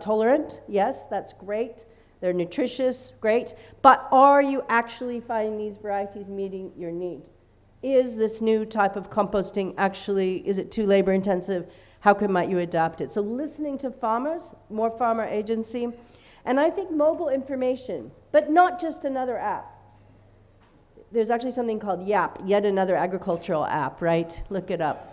tolerant. Yes, that's great. They're nutritious, great. But are you actually finding these varieties meeting your needs? Is this new type of composting actually, is it too labor intensive? How might you adapt it? So listening to farmers, more farmer agency, and I think mobile information, but not just another app. There's actually something called YAP, yet another agricultural app, right? Look it up.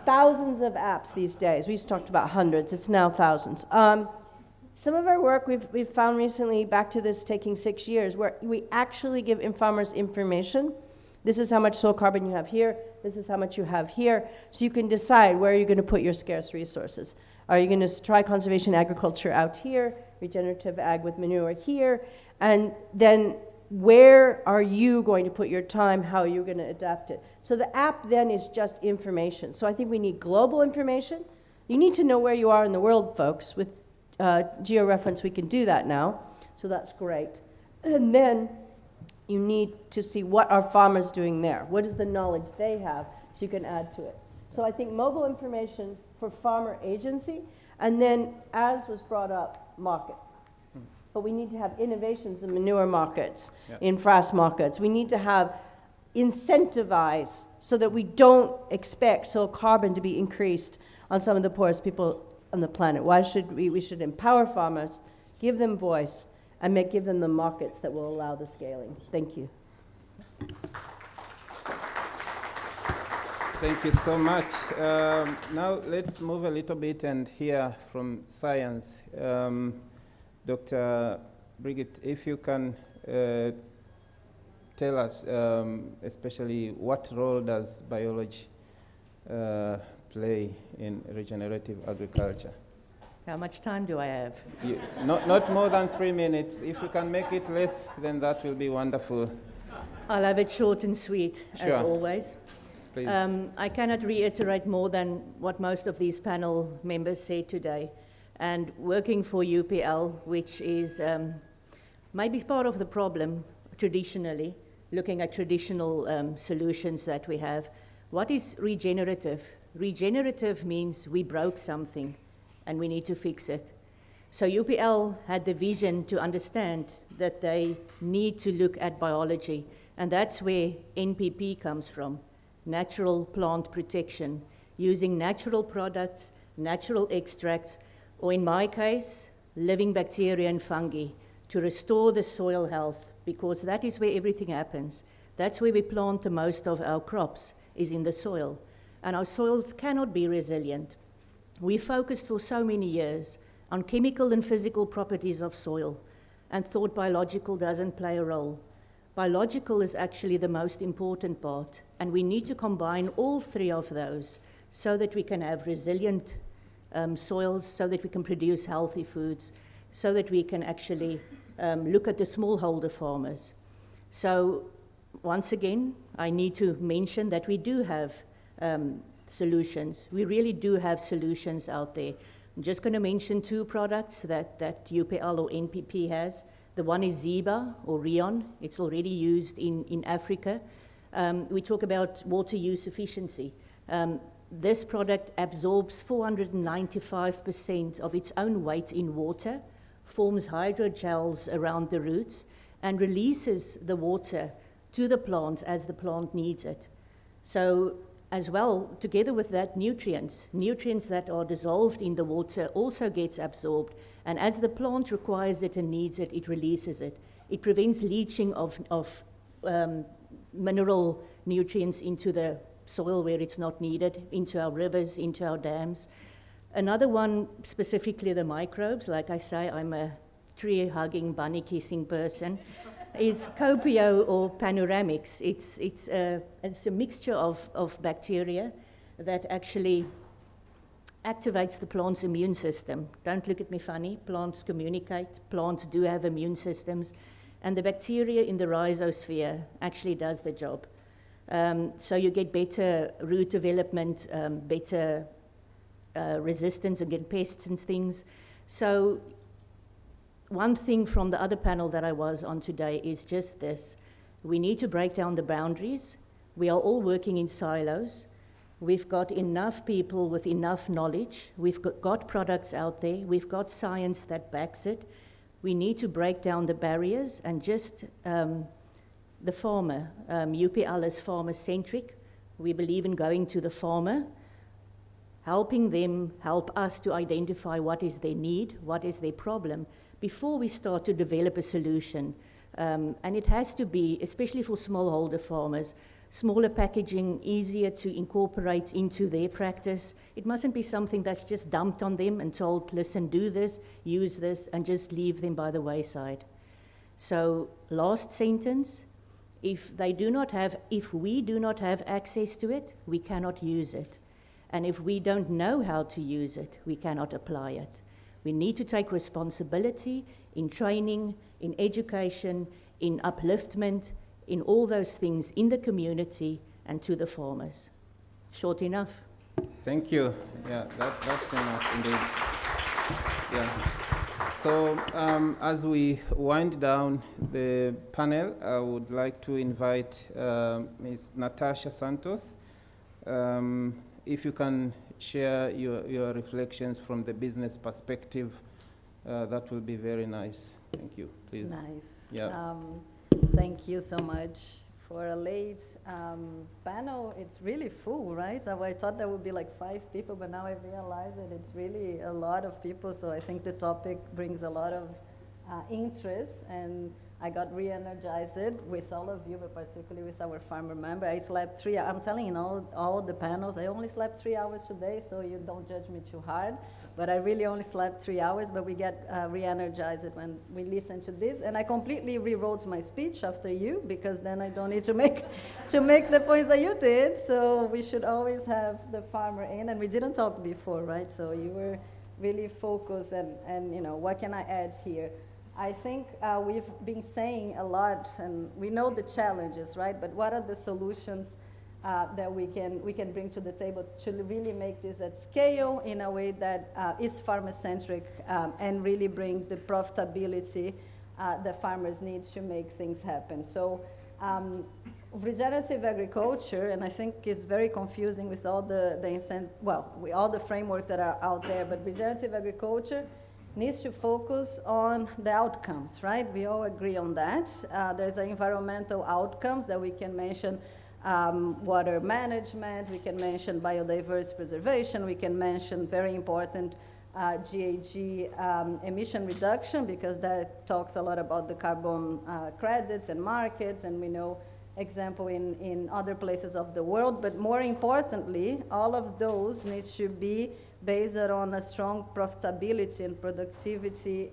Thousands of apps these days. We just talked about hundreds, it's now thousands. Some of our work we've found recently, back to this taking 6 years, where we actually give farmers information. This is how much soil carbon you have here, this is how much you have here, so you can decide where you're going to put your scarce resources. Are you going to try conservation agriculture out here, regenerative ag with manure here, and then where are you going to put your time, how are you going to adapt it? So the app then is just information. So I think we need global information. You need to know where you are in the world, folks. With georeference, we can do that now, so that's great. And then you need to see what are farmers doing there. What is the knowledge they have, so you can add to it. So I think mobile information for farmer agency, and then, as was brought up, markets. But we need to have innovations in manure markets, in frass markets. We need to have incentivize so that we don't expect soil carbon to be increased on some of the poorest people on the planet. Why should we should empower farmers, give them voice, and give them the markets that will allow the scaling. Thank you. Thank you so much. Now let's move a little bit and hear from science. Dr. Brigitte, if you can tell us, especially what role does biology play in regenerative agriculture? How much time do I have? Not more than 3 minutes. If you can make it less, then that will be wonderful. I'll have it short and sweet, Sure. as always. Please. I cannot reiterate more than what most of these panel members said today. And working for UPL, which is maybe part of the problem traditionally, looking at traditional solutions that we have. What is regenerative? Regenerative means we broke something and we need to fix it. So UPL had the vision to understand that they need to look at biology, and that's where NPP comes from, natural plant protection, using natural products, natural extracts, or in my case, living bacteria and fungi to restore the soil health, because that is where everything happens. That's where we plant the most of our crops, is in the soil. And our soils cannot be resilient. We focused for so many years on chemical and physical properties of soil and thought biological doesn't play a role. Biological is actually the most important part, and we need to combine all three of those so that we can have resilient soils, so that we can produce healthy foods, so that we can actually look at the smallholder farmers. So once again, I need to mention that we do have solutions. We really do have solutions out there. I'm just going to mention two products that UPL or NPP has. The one is Zeba or Rion. It's already used in Africa. We talk about water use efficiency. This product absorbs 495% of its own weight in water, forms hydrogels around the roots, and releases the water to the plant as the plant needs it. So as well, together with that, nutrients. Nutrients that are dissolved in the water also gets absorbed. And as the plant requires it and needs it, it releases it. It prevents leaching of mineral nutrients into the soil where it's not needed, into our rivers, into our dams. Another one, specifically the microbes, like I say, I'm a tree-hugging, bunny-kissing person, is Copio or panoramics. It's a mixture of bacteria that actually activates the plant's immune system. Don't look at me funny, plants communicate, plants do have immune systems, and the bacteria in the rhizosphere actually does the job. So you get better root development, better resistance against pests and things. So one thing from the other panel that I was on today is just this. We need to break down the boundaries. We are all working in silos. We've got enough people with enough knowledge. We've got products out there. We've got science that backs it. We need to break down the barriers and just the farmer. UPL is farmer-centric. We believe in going to the farmer, helping them help us to identify what is their need, what is their problem, before we start to develop a solution. And it has to be, especially for smallholder farmers, smaller packaging, easier to incorporate into their practice. It mustn't be something that's just dumped on them and told, listen, do this, use this, and just leave them by the wayside. So, last sentence, if we do not have access to it, we cannot use it. And if we don't know how to use it, we cannot apply it. We need to take responsibility in training, in education, in upliftment, in all those things in the community and to the farmers. Short enough? Thank you. Yeah, that's enough indeed. Yeah. So as we wind down the panel, I would like to invite Ms. Natasha Santos. If you can share your reflections from the business perspective, that will be very nice. Thank you, please. Nice. Yeah. Thank you so much for a late panel. It's really full, right? So I thought there would be like 5 people, but now I realize that it's really a lot of people. So I think the topic brings a lot of interest, and I got re-energized with all of you, but particularly with our farmer member. I slept 3 hours. I'm telling you, all the panels, I only slept 3 hours today, so you don't judge me too hard. But I really only slept 3 hours, but we get re-energized when we listen to this. And I completely rewrote my speech after you, because then I don't need to make the points that you did. So we should always have the farmer in, and we didn't talk before, right? So you were really focused, and you know, what can I add here? I think we've been saying a lot, and we know the challenges, right? But what are the solutions that we can bring to the table to really make this at scale in a way that is farmer-centric and really bring the profitability the farmers need to make things happen. So regenerative agriculture, and I think it's very confusing with all all the frameworks that are out there, but regenerative agriculture needs to focus on the outcomes, right? We all agree on that. There's environmental outcomes that we can mention, water management, we can mention biodiversity preservation, we can mention very important GHG emission reduction, because that talks a lot about the carbon credits and markets, and we know example in other places of the world. But more importantly, all of those need to be based on a strong profitability and productivity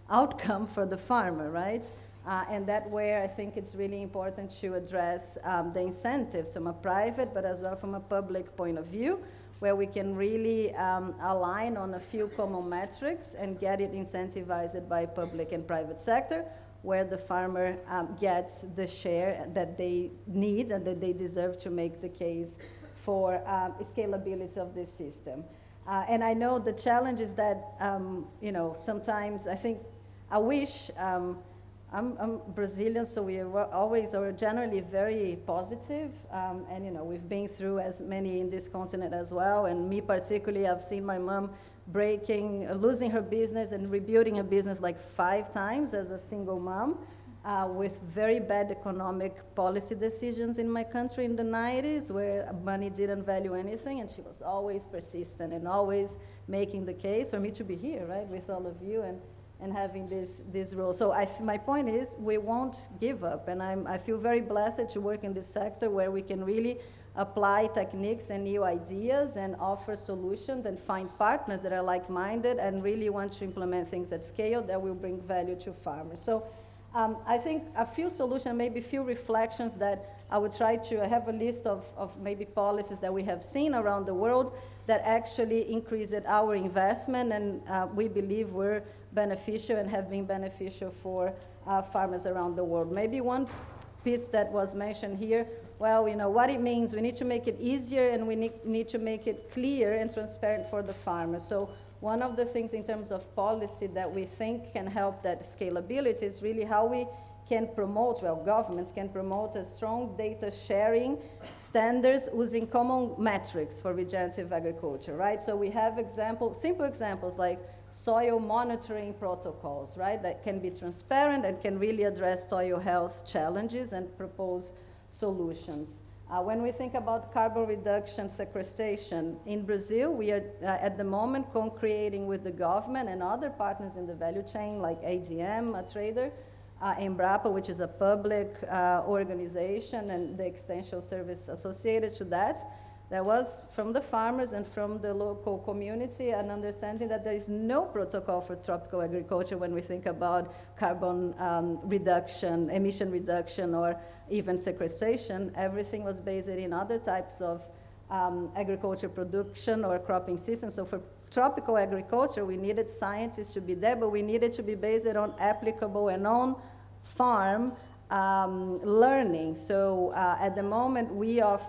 outcome for the farmer, right? And that where I think it's really important to address the incentives from a private, but as well from a public point of view, where we can really align on a few common metrics and get it incentivized by public and private sector, where the farmer gets the share that they need and that they deserve to make the case for scalability of this system. And I know the challenge is that, you know, sometimes I wish, I'm Brazilian, so we are generally very positive, and you know, we've been through as many in this continent as well, and me particularly, I've seen my mom losing her business and rebuilding her business like 5 times as a single mom. with very bad economic policy decisions in my country in the 90s, where money didn't value anything, and she was always persistent and always making the case for me to be here, right, with all of you and having this role. So my point is, we won't give up, and I feel very blessed to work in this sector where we can really apply techniques and new ideas and offer solutions and find partners that are like-minded and really want to implement things at scale that will bring value to farmers. So I think a few solutions, maybe a few reflections that I would try to have a list of maybe policies that we have seen around the world that actually increased our investment and we believe were beneficial and have been beneficial for farmers around the world. Maybe one piece that was mentioned here, well, you know, what it means, we need to make it easier and we need to make it clear and transparent for the farmer. So one of the things in terms of policy that we think can help that scalability is really how we can promote, well, governments can promote a strong data sharing standards using common metrics for regenerative agriculture, right? So we have simple examples like soil monitoring protocols, right, that can be transparent and can really address soil health challenges and propose solutions. When we think about carbon reduction sequestration, in Brazil, we are at the moment co-creating with the government and other partners in the value chain like ADM, a trader, Embrapa, which is a public organization, and the extension service associated to that. There was, from the farmers and from the local community, an understanding that there is no protocol for tropical agriculture when we think about carbon reduction, emission reduction, or even sequestration. Everything was based in other types of agriculture production or cropping systems. So for tropical agriculture, we needed scientists to be there, but we needed to be based on applicable and on-farm learning. So at the moment we are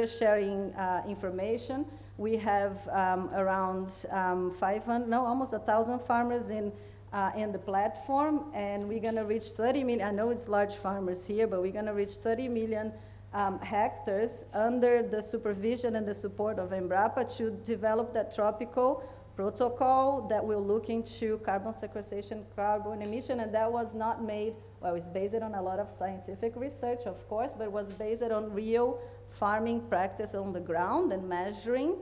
sharing information. We have around almost 1,000 farmers in the platform, and we're gonna reach 30 million, I know it's large farmers here, but we're gonna reach 30 million hectares under the supervision and the support of Embrapa to develop that tropical protocol that will look into carbon sequestration, carbon emission, and that was not made, well, it's based on a lot of scientific research, of course, but it was based on real farming practice on the ground and measuring.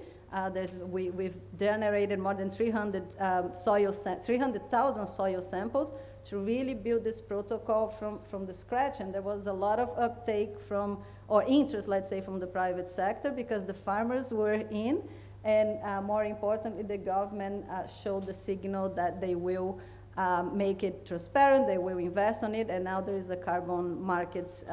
We've generated more than 300,000 soil samples to really build this protocol from the scratch, and there was a lot of uptake or interest, let's say, from the private sector because the farmers were in, and more importantly, the government showed the signal that they will make it transparent, they will invest on it, and now there is a carbon markets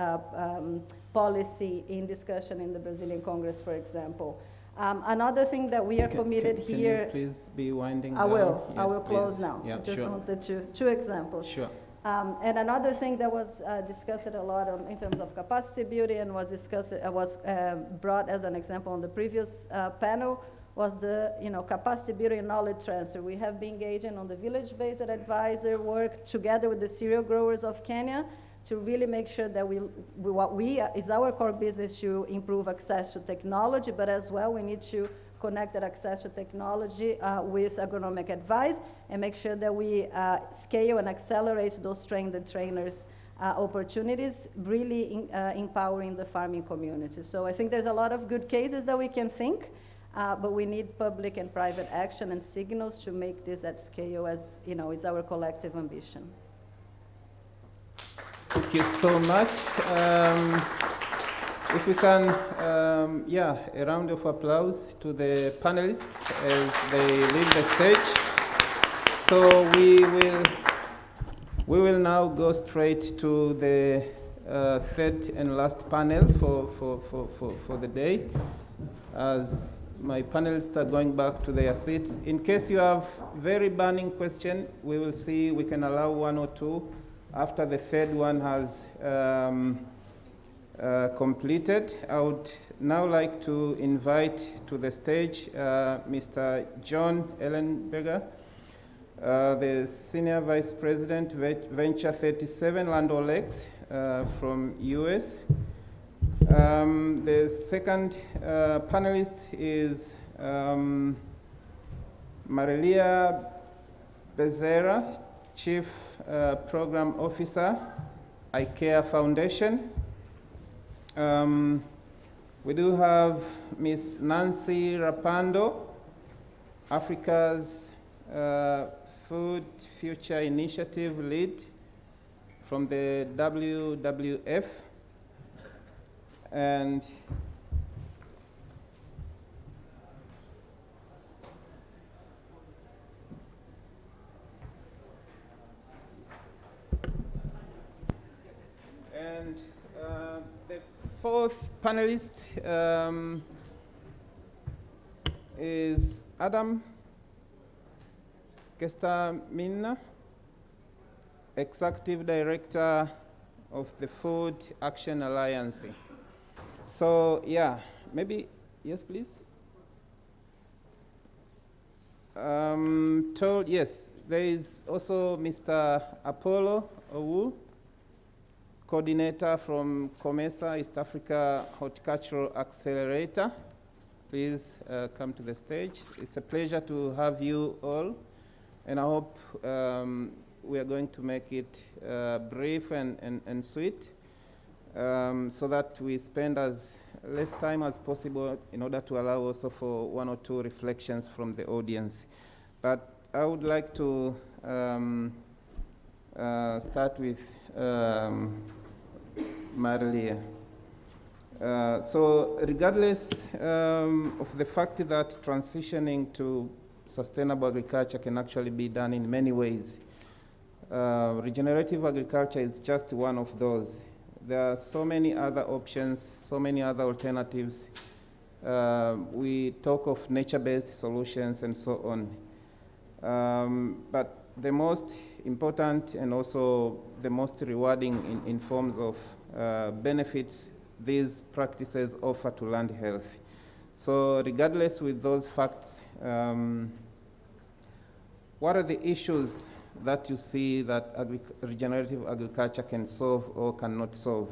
policy in discussion in the Brazilian Congress, for example. Another thing that we are committed here... Can you please be winding down? I will. Yes, I will close please. now. Yeah, I just sure. wanted two examples. Sure. And another thing that was discussed a lot in terms of capacity building and was brought as an example on the previous panel was the capacity building and knowledge transfer. We have been engaging on the village-based advisor work together with the cereal growers of Kenya to really make sure that is our core business to improve access to technology, but as well we need to connect that access to technology with agronomic advice and make sure that we scale and accelerate those trainers opportunities, really empowering the farming community. So I think there's a lot of good cases that we can think, but we need public and private action and signals to make this at scale, as is our collective ambition. Thank you so much. If we can, a round of applause to the panelists as they leave the stage. So we will now go straight to the third and last panel for the day. As my panelists are going back to their seats, in case you have very burning question, we will see, we can allow one or two after the third one has completed. I would now like to invite to the stage Mr. John Ellenberger, the Senior Vice President, Venture 37, Land O'Lakes from US. The second panelist is Marilia Becerra, Chief Program Officer IKEA Foundation. We do have Miss Nancy Rapando, Africa's Food Future Initiative lead from the WWF. And the fourth panelist is Adam Kestamina, Executive Director of the Food Action Alliance. So yeah, maybe, yes please. Yes, there is also Mr. Apollo Owu, coordinator from COMESA, East Africa Horticultural Accelerator. Please come to the stage. It's a pleasure to have you all, and I hope we are going to make it brief and sweet, so that we spend as less time as possible in order to allow also for one or two reflections from the audience. But I would like to start with Marilia. So regardless of the fact that transitioning to sustainable agriculture can actually be done in many ways, regenerative agriculture is just one of those. There are so many other options, so many other alternatives. We talk of nature-based solutions and so on. But the most important and also the most rewarding in forms of benefits these practices offer to land health. So regardless with those facts, what are the issues that you see that regenerative agriculture can solve or cannot solve?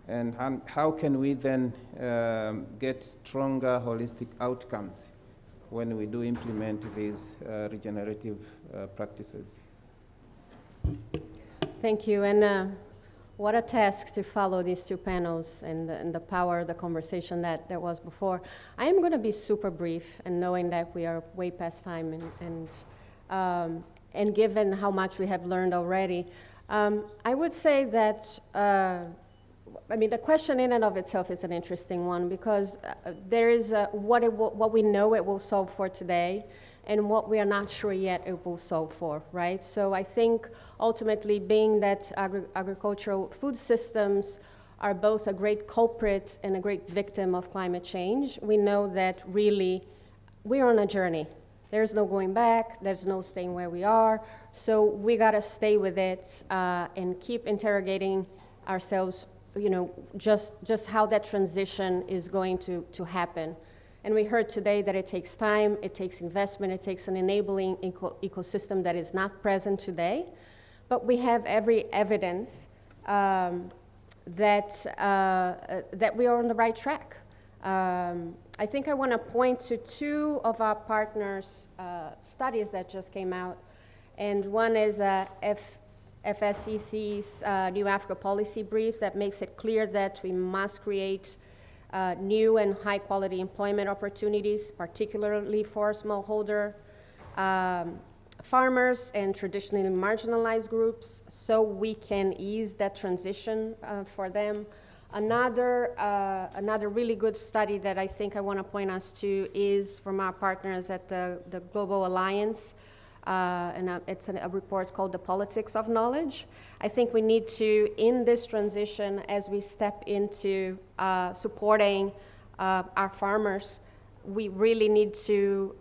And how can we then get stronger holistic outcomes when we do implement these regenerative practices? Thank you, and what a task to follow these two panels and the power of the conversation that was before. I am going to be super brief, and knowing that we are way past time, and given how much we have learned already, I would say that, the question in and of itself is an interesting one, because there is what we know it will solve for today, and what we are not sure yet it will solve for, right? So I think ultimately, being that agricultural food systems are both a great culprit and a great victim of climate change, we know that really we're on a journey. There's no going back, there's no staying where we are, so we gotta stay with it and keep interrogating ourselves, just how that transition is going to happen. And we heard today that it takes time, it takes investment, it takes an enabling ecosystem that is not present today. But we have every evidence that we are on the right track. I think I want to point to two of our partners' studies that just came out. And one is FSCC's New Africa Policy Brief that makes it clear that we must create new and high-quality employment opportunities, particularly for smallholder farmers and traditionally marginalized groups, so we can ease that transition for them. Another really good study that I think I want to point us to is from our partners at the Global Alliance, and it's a report called The Politics of Knowledge. I think we need to, in this transition, as we step into supporting our farmers, we really need to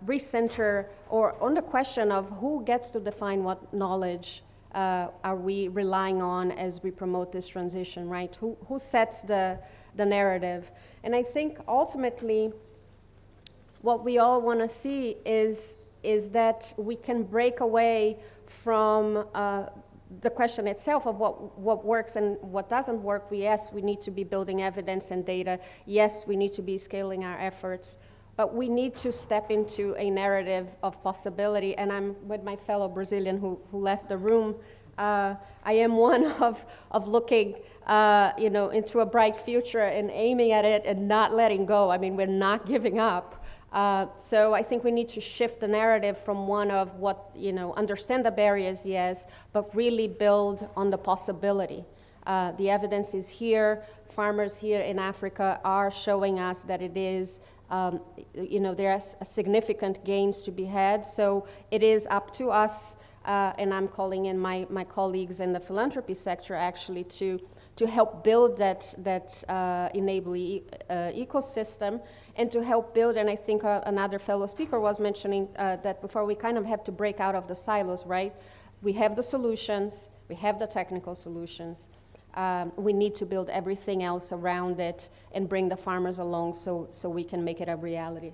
recenter on the question of who gets to define what knowledge are we relying on as we promote this transition, right? Who sets the narrative? And I think ultimately what we all want to see is that we can break away from the question itself of what works and what doesn't work. Yes, we need to be building evidence and data. Yes, we need to be scaling our efforts. But we need to step into a narrative of possibility. And I'm with my fellow Brazilian who left the room. I am one of looking, into a bright future and aiming at it and not letting go. I mean, we're not giving up. So I think we need to shift the narrative from one of understand the barriers, yes, but really build on the possibility. The evidence is here. Farmers here in Africa are showing us that it is, there are significant gains to be had. So it is up to us, and I'm calling in my colleagues in the philanthropy sector actually to help build that enabling ecosystem and to help build, and I think another fellow speaker was mentioning that before, we kind of have to break out of the silos, right? We have the solutions, we have the technical solutions. We need to build everything else around it and bring the farmers along so we can make it a reality.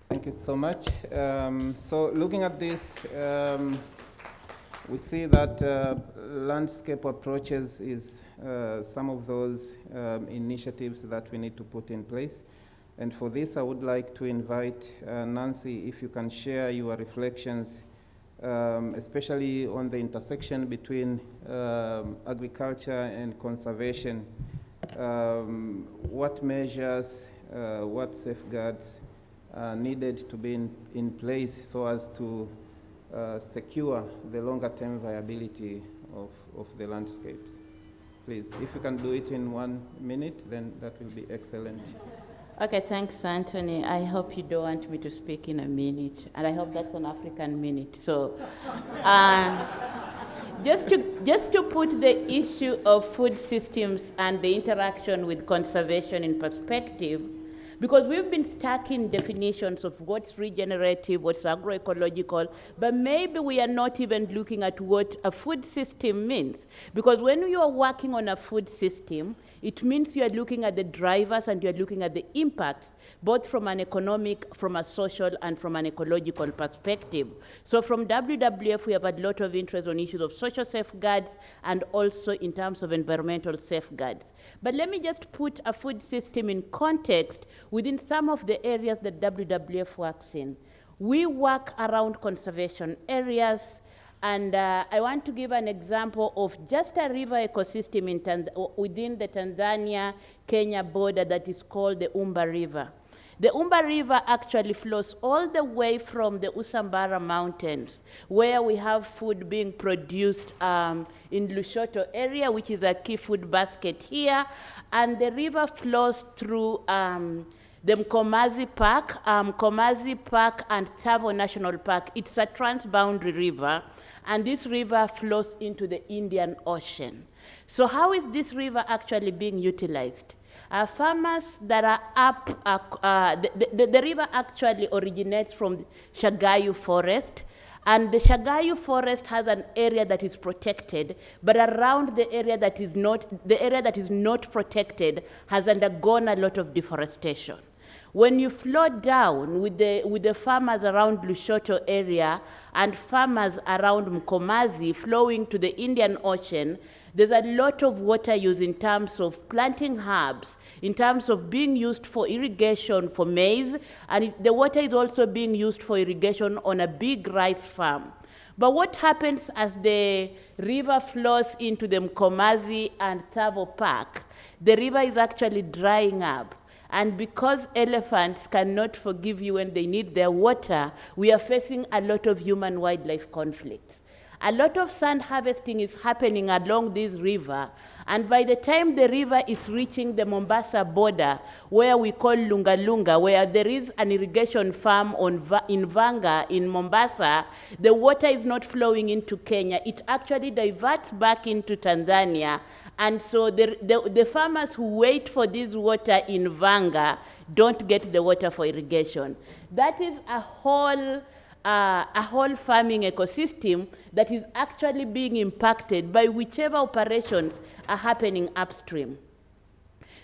Thank you so much. So looking at this, we see that landscape approaches is some of those initiatives that we need to put in place. And for this, I would like to invite Nancy, if you can share your reflections, especially on the intersection between agriculture and conservation. What measures, what safeguards are needed to be in place so as to secure the longer-term viability of the landscapes? Please, if you can do it in 1 minute, then that will be excellent. Okay, thanks, Anthony. I hope you don't want me to speak in a minute, and I hope that's an African minute. So, just to put the issue of food systems and the interaction with conservation in perspective, because we've been stuck in definitions of what's regenerative, what's agroecological, but maybe we are not even looking at what a food system means. Because when you are working on a food system, it means you are looking at the drivers and you are looking at the impacts, both from an economic, from a social, and from an ecological perspective. So from WWF, we have a lot of interest on issues of social safeguards and also in terms of environmental safeguards. But let me just put a food system in context within some of the areas that WWF works in. We work around conservation areas, and I want to give an example of just a river ecosystem within the Tanzania-Kenya border that is called the Umba River. The Umba River actually flows all the way from the Usambara Mountains, where we have food being produced in Lushoto area, which is a key food basket here, and the river flows through the Mkomazi Park and Tsavo National Park. It's a transboundary river, and this river flows into the Indian Ocean. So how is this river actually being utilized? Farmers that are up, the river actually originates from Shagayu Forest, and the Shagayu Forest has an area that is protected, but around the area that is not protected has undergone a lot of deforestation. When you flow down with the farmers around Lushoto area and farmers around Mkomazi flowing to the Indian Ocean, there's a lot of water use in terms of planting herbs, in terms of being used for irrigation for maize, and the water is also being used for irrigation on a big rice farm. But what happens as the river flows into the Mkomazi and Tsavo Park? The river is actually drying up. And because elephants cannot forgive you when they need their water, we are facing a lot of human-wildlife conflicts. A lot of sand harvesting is happening along this river, and by the time the river is reaching the Mombasa border, where we call Lunga Lunga, where there is an irrigation farm in Vanga in Mombasa, the water is not flowing into Kenya. It actually diverts back into Tanzania. And so the farmers who wait for this water in Vanga don't get the water for irrigation. That is a whole farming ecosystem that is actually being impacted by whichever operations are happening upstream.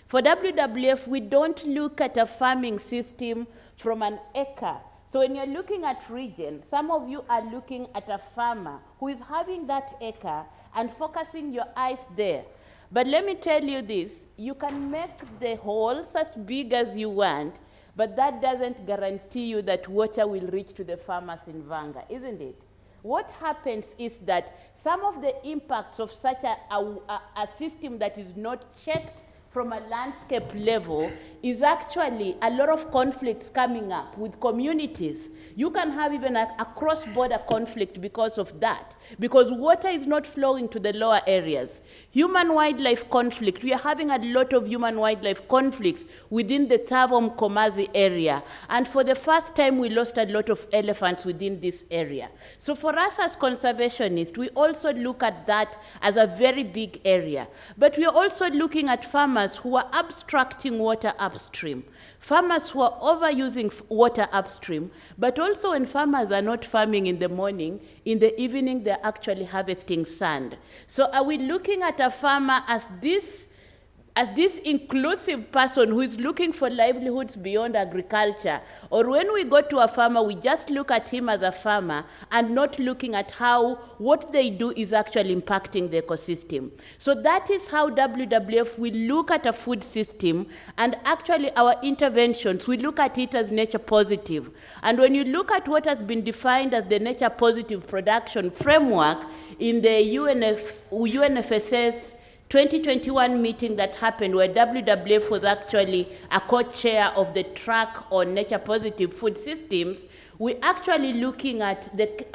For WWF, we don't look at a farming system from an acre. So when you're looking at region, some of you are looking at a farmer who is having that acre and focusing your eyes there. But let me tell you this, you can make the holes as big as you want, but that doesn't guarantee you that water will reach to the farmers in Vanga, isn't it? what happens is that some of the impacts of such a system that is not checked from a landscape level is actually a lot of conflicts coming up with communities. You can have even a cross-border conflict because of that, because water is not flowing to the lower areas. Human-wildlife conflict, we are having a lot of human-wildlife conflicts within the Tsavo-Mkomazi area, and for the first time we lost a lot of elephants within this area. So for us as conservationists, we also look at that as a very big area, but we are also looking at farmers who are abstracting water upstream. Farmers who are overusing water upstream, but also when farmers are not farming in the morning, in the evening they're actually harvesting sand. So are we looking at a farmer as this inclusive person who is looking for livelihoods beyond agriculture? Or when we go to a farmer, we just look at him as a farmer and not looking at how what they do is actually impacting the ecosystem. So that is how WWF will look at a food system, and actually our interventions, we look at it as nature positive. And when you look at what has been defined as the nature positive production framework in the UNFSS 2021 meeting that happened, where WWF was actually a co-chair of the track on nature positive food systems, we're actually looking at the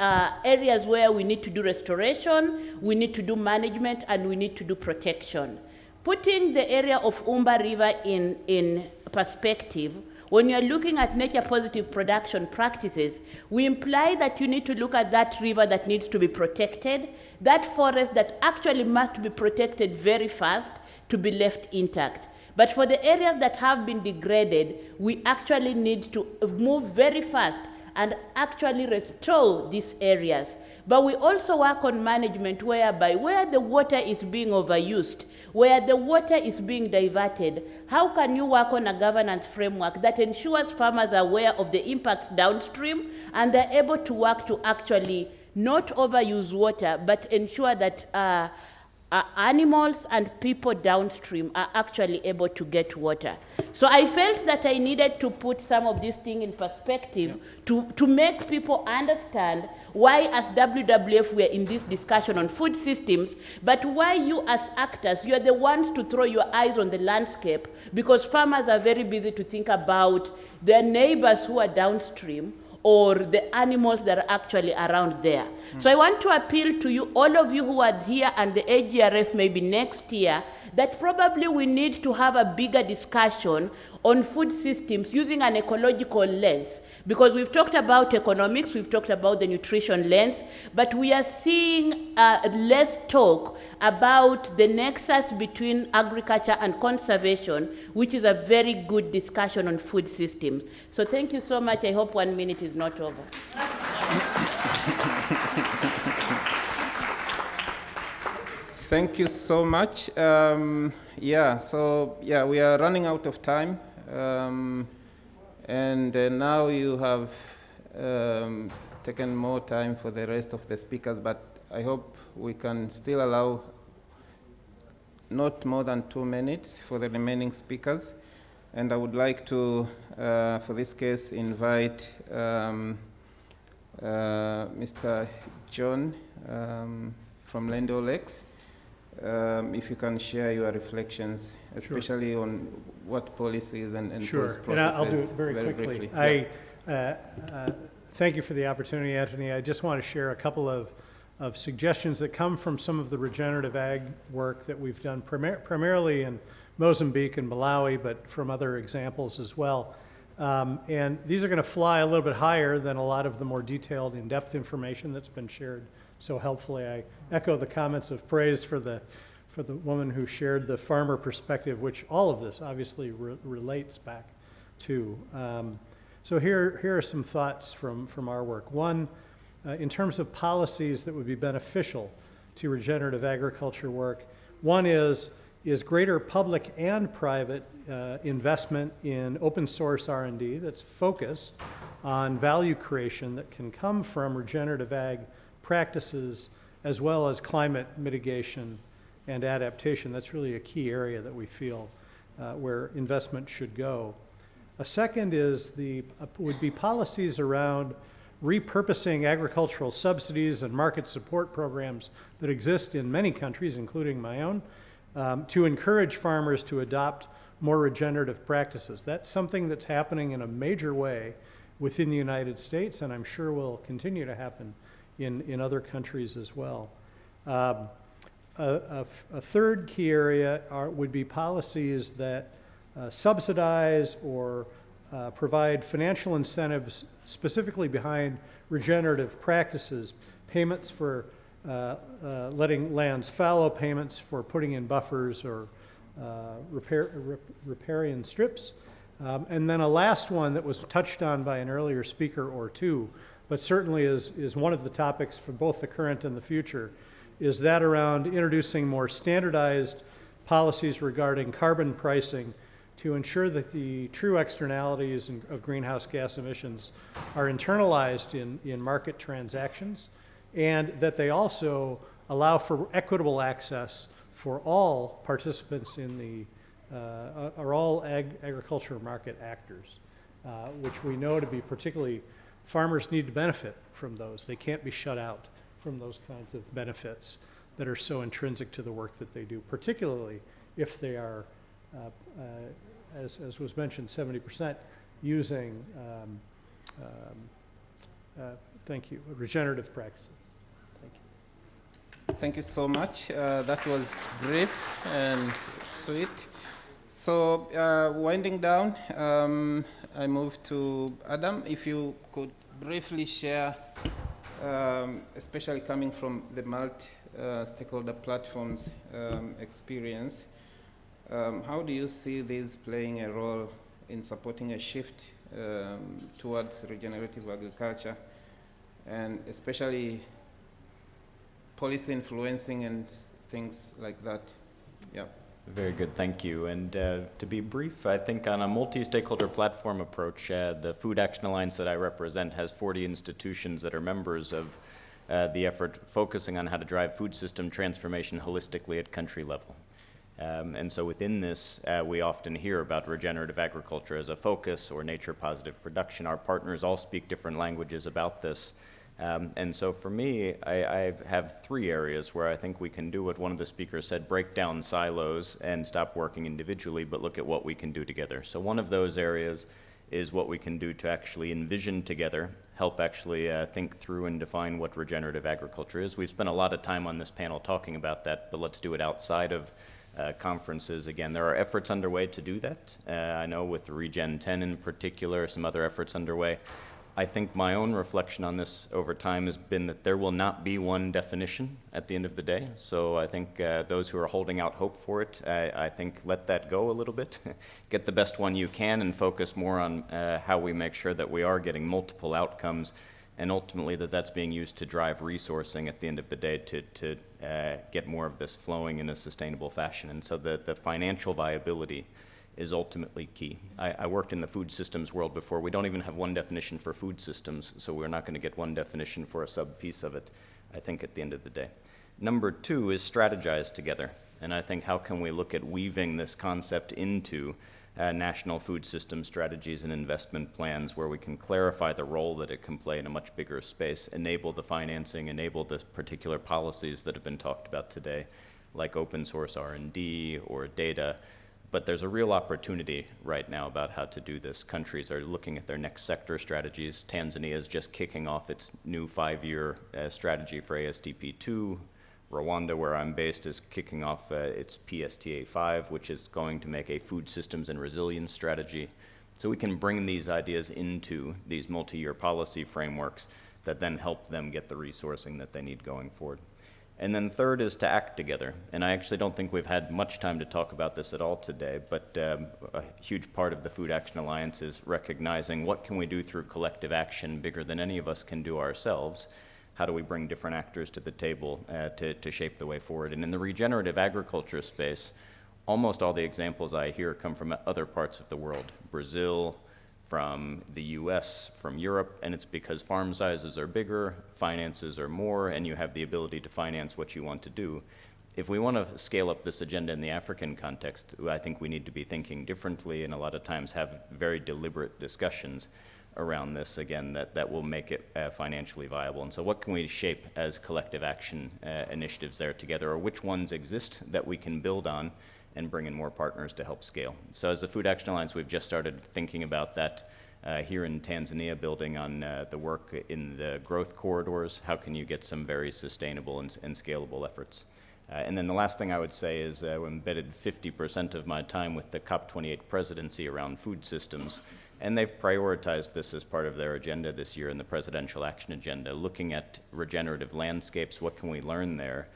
areas where we need to do restoration, we need to do management, and we need to do protection. Putting the area of Umba River in perspective, when you're looking at nature positive production practices, we imply that you need to look at that river that needs to be protected, that forest that actually must be protected very fast to be left intact. But for the areas that have been degraded, we actually need to move very fast and actually restore these areas. But we also work on management whereby where the water is being overused, where the water is being diverted, how can you work on a governance framework that ensures farmers are aware of the impacts downstream and they're able to work to actually not overuse water, but ensure that animals and people downstream are actually able to get water. So I felt that I needed to put some of these things in perspective to make people understand why as WWF we're in this discussion on food systems, but why you as actors, you're the ones to throw your eyes on the landscape, because farmers are very busy to think about their neighbors who are downstream or the animals that are actually around there. So I want to appeal to you, all of you who are here and the AGRF maybe next year, that probably we need to have a bigger discussion on food systems using an ecological lens. Because we've talked about economics, we've talked about the nutrition lens, but we are seeing less talk about the nexus between agriculture and conservation, which is a very good discussion on food systems. So thank you so much. I hope 1 minute is not over. Thank you so much. We are running out of time. And now you have taken more time for the rest of the speakers, but I hope we can still allow not more than 2 minutes for the remaining speakers. And I would like to, for this case, invite Mr. John from Land O'Lakes. If you can share your reflections, especially on what policies and those processes. And I'll do it very quickly. Yeah. Thank you for the opportunity, Anthony. I just want to share a couple of suggestions that come from some of the regenerative ag work that we've done primarily in Mozambique and Malawi, but from other examples as well. And these are going to fly a little bit higher than a lot of the more detailed, in-depth information that's been shared so helpfully. I echo the comments of praise for the woman who shared the farmer perspective, which all of this obviously relates back to. So here are some thoughts from our work. One, in terms of policies that would be beneficial to regenerative agriculture work, one is greater public and private investment in open source R&D that's focused on value creation that can come from regenerative ag practices, as well as climate mitigation and adaptation. That's really a key area that we feel where investment should go. A second is would be policies around repurposing agricultural subsidies and market support programs that exist in many countries, including my own, to encourage farmers to adopt more regenerative practices. That's something that's happening in a major way within the United States, and I'm sure will continue to happen in other countries as well. A third key area would be policies that subsidize or provide financial incentives specifically behind regenerative practices, payments for letting lands fallow, payments for putting in buffers or riparian strips. And then a last one that was touched on by an earlier speaker or two, but certainly is one of the topics for both the current and the future, is that around introducing more standardized policies regarding carbon pricing to ensure that the true externalities of greenhouse gas emissions are internalized in market transactions, and that they also allow for equitable access for all participants in the, or all agriculture market actors, which we know to be particularly, farmers need to benefit from those. They can't be shut out from those kinds of benefits that are so intrinsic to the work that they do, particularly if they are, as was mentioned, 70% using, thank you, regenerative practices. Thank you. Thank you so much. That was brief and sweet. So winding down, I move to Adam. If you could briefly share, especially coming from the multi-stakeholder platforms experience, how do you see this playing a role in supporting a shift towards regenerative agriculture, and especially policy influencing and things like that? Yeah. Very good, thank you. And to be brief, I think on a multi-stakeholder platform approach, the Food Action Alliance that I represent has 40 institutions that are members of the effort focusing on how to drive food system transformation holistically at country level. And so within this, we often hear about regenerative agriculture as a focus or nature positive production. Our partners all speak different languages about this. And so for me, I have three areas where I think we can do what one of the speakers said, break down silos and stop working individually, but look at what we can do together. So one of those areas is what we can do to actually envision together, help actually think through and define what regenerative agriculture is. We've spent a lot of time on this panel talking about that, but let's do it outside of conferences. Again, there are efforts underway to do that. I know with the Regen 10 in particular, some other efforts underway. I think my own reflection on this over time has been that there will not be one definition at the end of the day. So I think those who are holding out hope for it, I think let that go a little bit. Get the best one you can and focus more on how we make sure that we are getting multiple outcomes, and ultimately that that's being used to drive resourcing at the end of the day to get more of this flowing in a sustainable fashion. And so the financial viability is ultimately key. I worked in the food systems world before. We don't even have one definition for food systems, so we're not going to get one definition for a sub-piece of it, I think, at the end of the day. Number two is strategize together. And I think how can we look at weaving this concept into national food system strategies and investment plans where we can clarify the role that it can play in a much bigger space, enable the financing, enable the particular policies that have been talked about today, like open source R&D or data. But there's a real opportunity right now about how to do this. Countries are looking at their next sector strategies. Tanzania is just kicking off its new 5-year strategy for ASDP2. Rwanda, where I'm based, is kicking off its PSTA5, which is going to make a food systems and resilience strategy. So we can bring these ideas into these multi-year policy frameworks that then help them get the resourcing that they need going forward. And then third is to act together. And I actually don't think we've had much time to talk about this at all today, but a huge part of the Food Action Alliance is recognizing what can we do through collective action bigger than any of us can do ourselves. How do we bring different actors to the table to shape the way forward? And in the regenerative agriculture space, almost all the examples I hear come from other parts of the world. Brazil, from the US, from Europe, and it's because farm sizes are bigger, finances are more, and you have the ability to finance what you want to do. If we want to scale up this agenda in the African context, I think we need to be thinking differently and a lot of times have very deliberate discussions around this, again, that will make it financially viable. And so what can we shape as collective action initiatives there together, or which ones exist that we can build on and bring in more partners to help scale? So as the Food Action Alliance, we've just started thinking about that here in Tanzania, building on the work in the growth corridors. How can you get some very sustainable and scalable efforts? And then the last thing I would say is we embedded 50% of my time with the COP28 presidency around food systems, and they've prioritized this as part of their agenda this year in the Presidential Action Agenda, looking at regenerative landscapes, what can we learn there,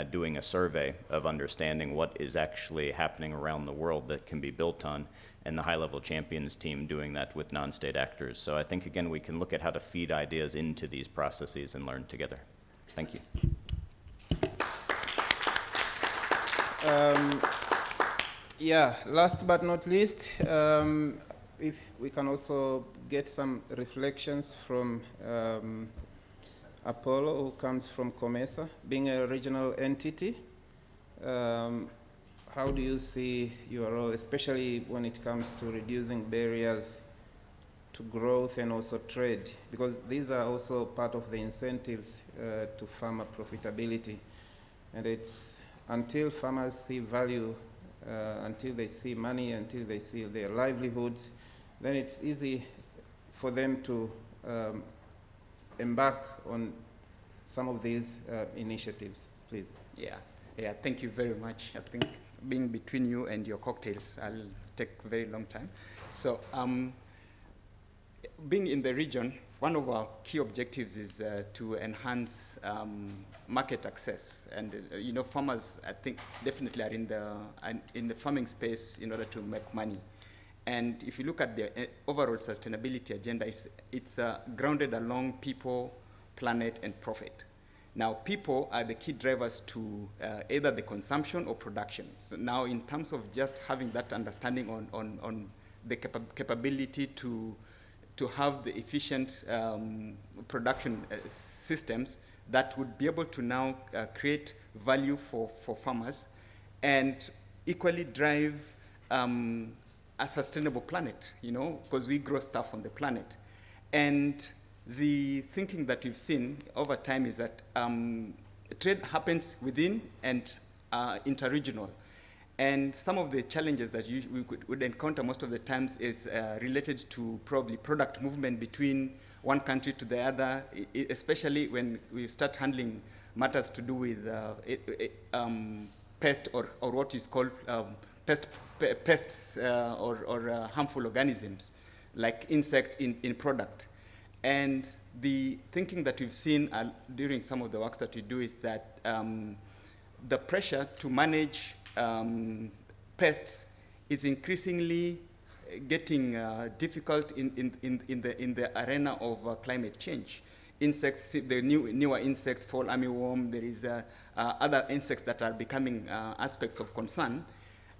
doing a survey of understanding what is actually happening around the world that can be built on, and the high-level champions team doing that with non-state actors. So I think, again, we can look at how to feed ideas into these processes and learn together. Thank you. Yeah, last but not least, if we can also get some reflections from Apollo, who comes from COMESA, being a regional entity. How do you see your role, especially when it comes to reducing barriers to growth and also trade? Because these are also part of the incentives to farmer profitability. And it's until farmers see value, until they see money, until they see their livelihoods, then it's easy for them to embark on some of these initiatives. Please. Yeah, thank you very much. I think being between you and your cocktails, I'll take a very long time. So being in the region, one of our key objectives is to enhance market access. And farmers, I think, definitely are in the farming space in order to make money. And if you look at the overall sustainability agenda, it's grounded along people, planet, and profit. Now, people are the key drivers to either the consumption or production. So now, in terms of just having that understanding on the capability to have the efficient production systems that would be able to now create value for farmers and equally drive a sustainable planet, because we grow stuff on the planet. And the thinking that we've seen over time is that trade happens within and interregional. And some of the challenges that we would encounter most of the times is related to probably product movement between one country to the other, especially when we start handling matters to do with pest or what is called pests or harmful organisms, like insects in product. And the thinking that we've seen during some of the works that we do is that the pressure to manage pests is increasingly getting difficult in the arena of climate change. Insects, the newer insects, fall armyworm, there is other insects that are becoming aspects of concern.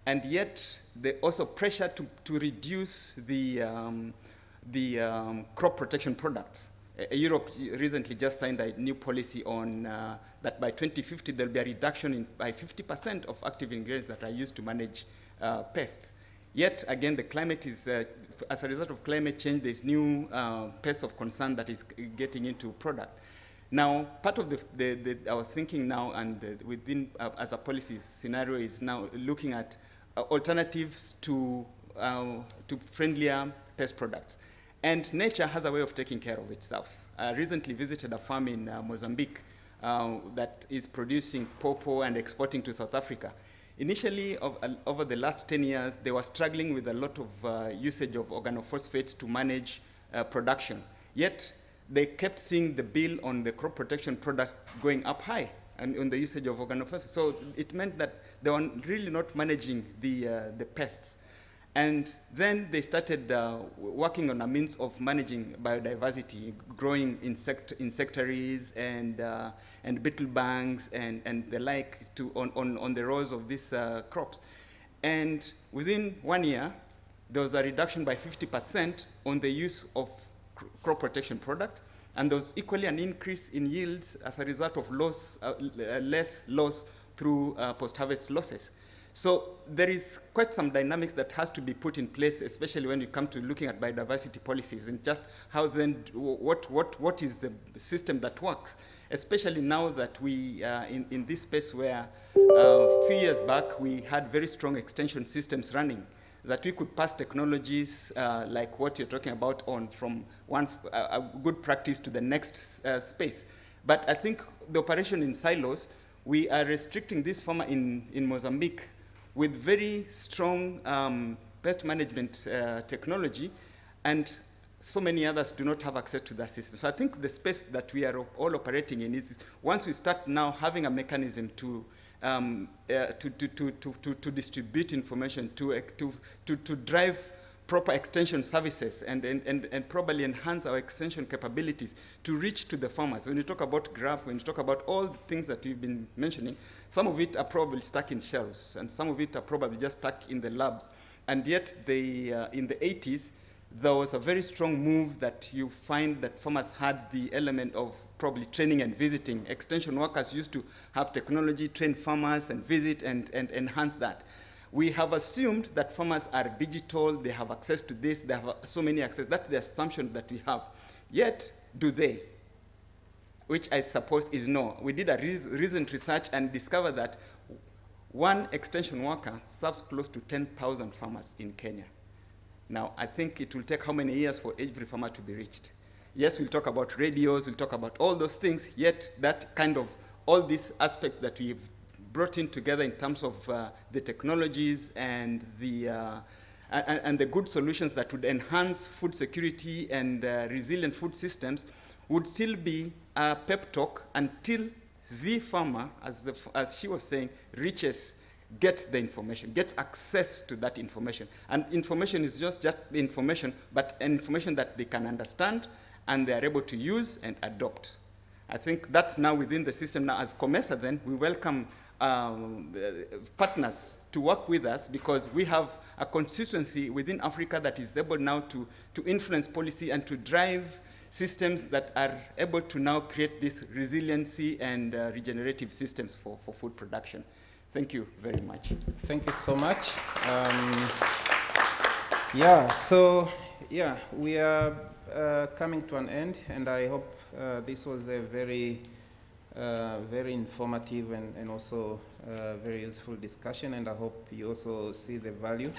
And yet, the also pressure to reduce the crop protection products. Europe recently just signed a new policy on that by 2050 there'll be a reduction by 50% of active ingredients that are used to manage pests. Yet again, the climate is, as a result of climate change, there's new pests of concern that is getting into product. Now, part of our thinking now and within as a policy scenario is now looking at alternatives to friendlier pest products. And nature has a way of taking care of itself. I recently visited a farm in Mozambique that is producing pawpaw and exporting to South Africa. Initially, over the last 10 years, they were struggling with a lot of usage of organophosphates to manage production. Yet, they kept seeing the bill on the crop protection products going up high and on the usage of organophosphates. So it meant that they were really not managing the pests. And then they started working on a means of managing biodiversity, growing insectaries and beetle banks and the like on the rows of these crops. And within 1 year, there was a reduction by 50% on the use of crop protection product, and there was equally an increase in yields as a result of less loss through post-harvest losses. So there is quite some dynamics that has to be put in place, especially when you come to looking at biodiversity policies and just how then, what is the system that works, especially now that we in this space where a few years back we had very strong extension systems running, that we could pass technologies like what you're talking about on from one good practice to the next space. But I think the operation in silos, we are restricting this farmer in Mozambique with very strong pest management technology, and so many others do not have access to that system. So I think the space that we are all operating in is, once we start now having a mechanism to distribute information, to drive proper extension services and probably enhance our extension capabilities to reach to the farmers. When you talk about graph, when you talk about all the things that we've been mentioning, some of it are probably stuck in shelves, and some of it are probably just stuck in the labs. And yet, in the 80s, there was a very strong move that you find that farmers had the element of probably training and visiting. Extension workers used to have technology, train farmers and visit and enhance that. We have assumed that farmers are digital, they have access to this, they have so many access. That's the assumption that we have. Yet, do they? Which I suppose is no. We did a recent research and discovered that one extension worker serves close to 10,000 farmers in Kenya. Now, I think it will take how many years for every farmer to be reached? Yes, we'll talk about radios, we'll talk about all those things, yet that kind of, all these aspects that we've brought in together in terms of the technologies and the good solutions that would enhance food security and resilient food systems would still be a pep talk until the farmer, as she was saying, gets the information, gets access to that information. And information is just the information, but information that they can understand and they are able to use and adopt. I think that's now within the system. Now, as COMESA, then, we welcome partners to work with us, because we have a constituency within Africa that is able now to influence policy and to drive systems that are able to now create this resiliency and regenerative systems for food production. Thank you very much. Thank you so much. We are coming to an end, and I hope this was a very informative and also very useful discussion, and I hope you also see the value.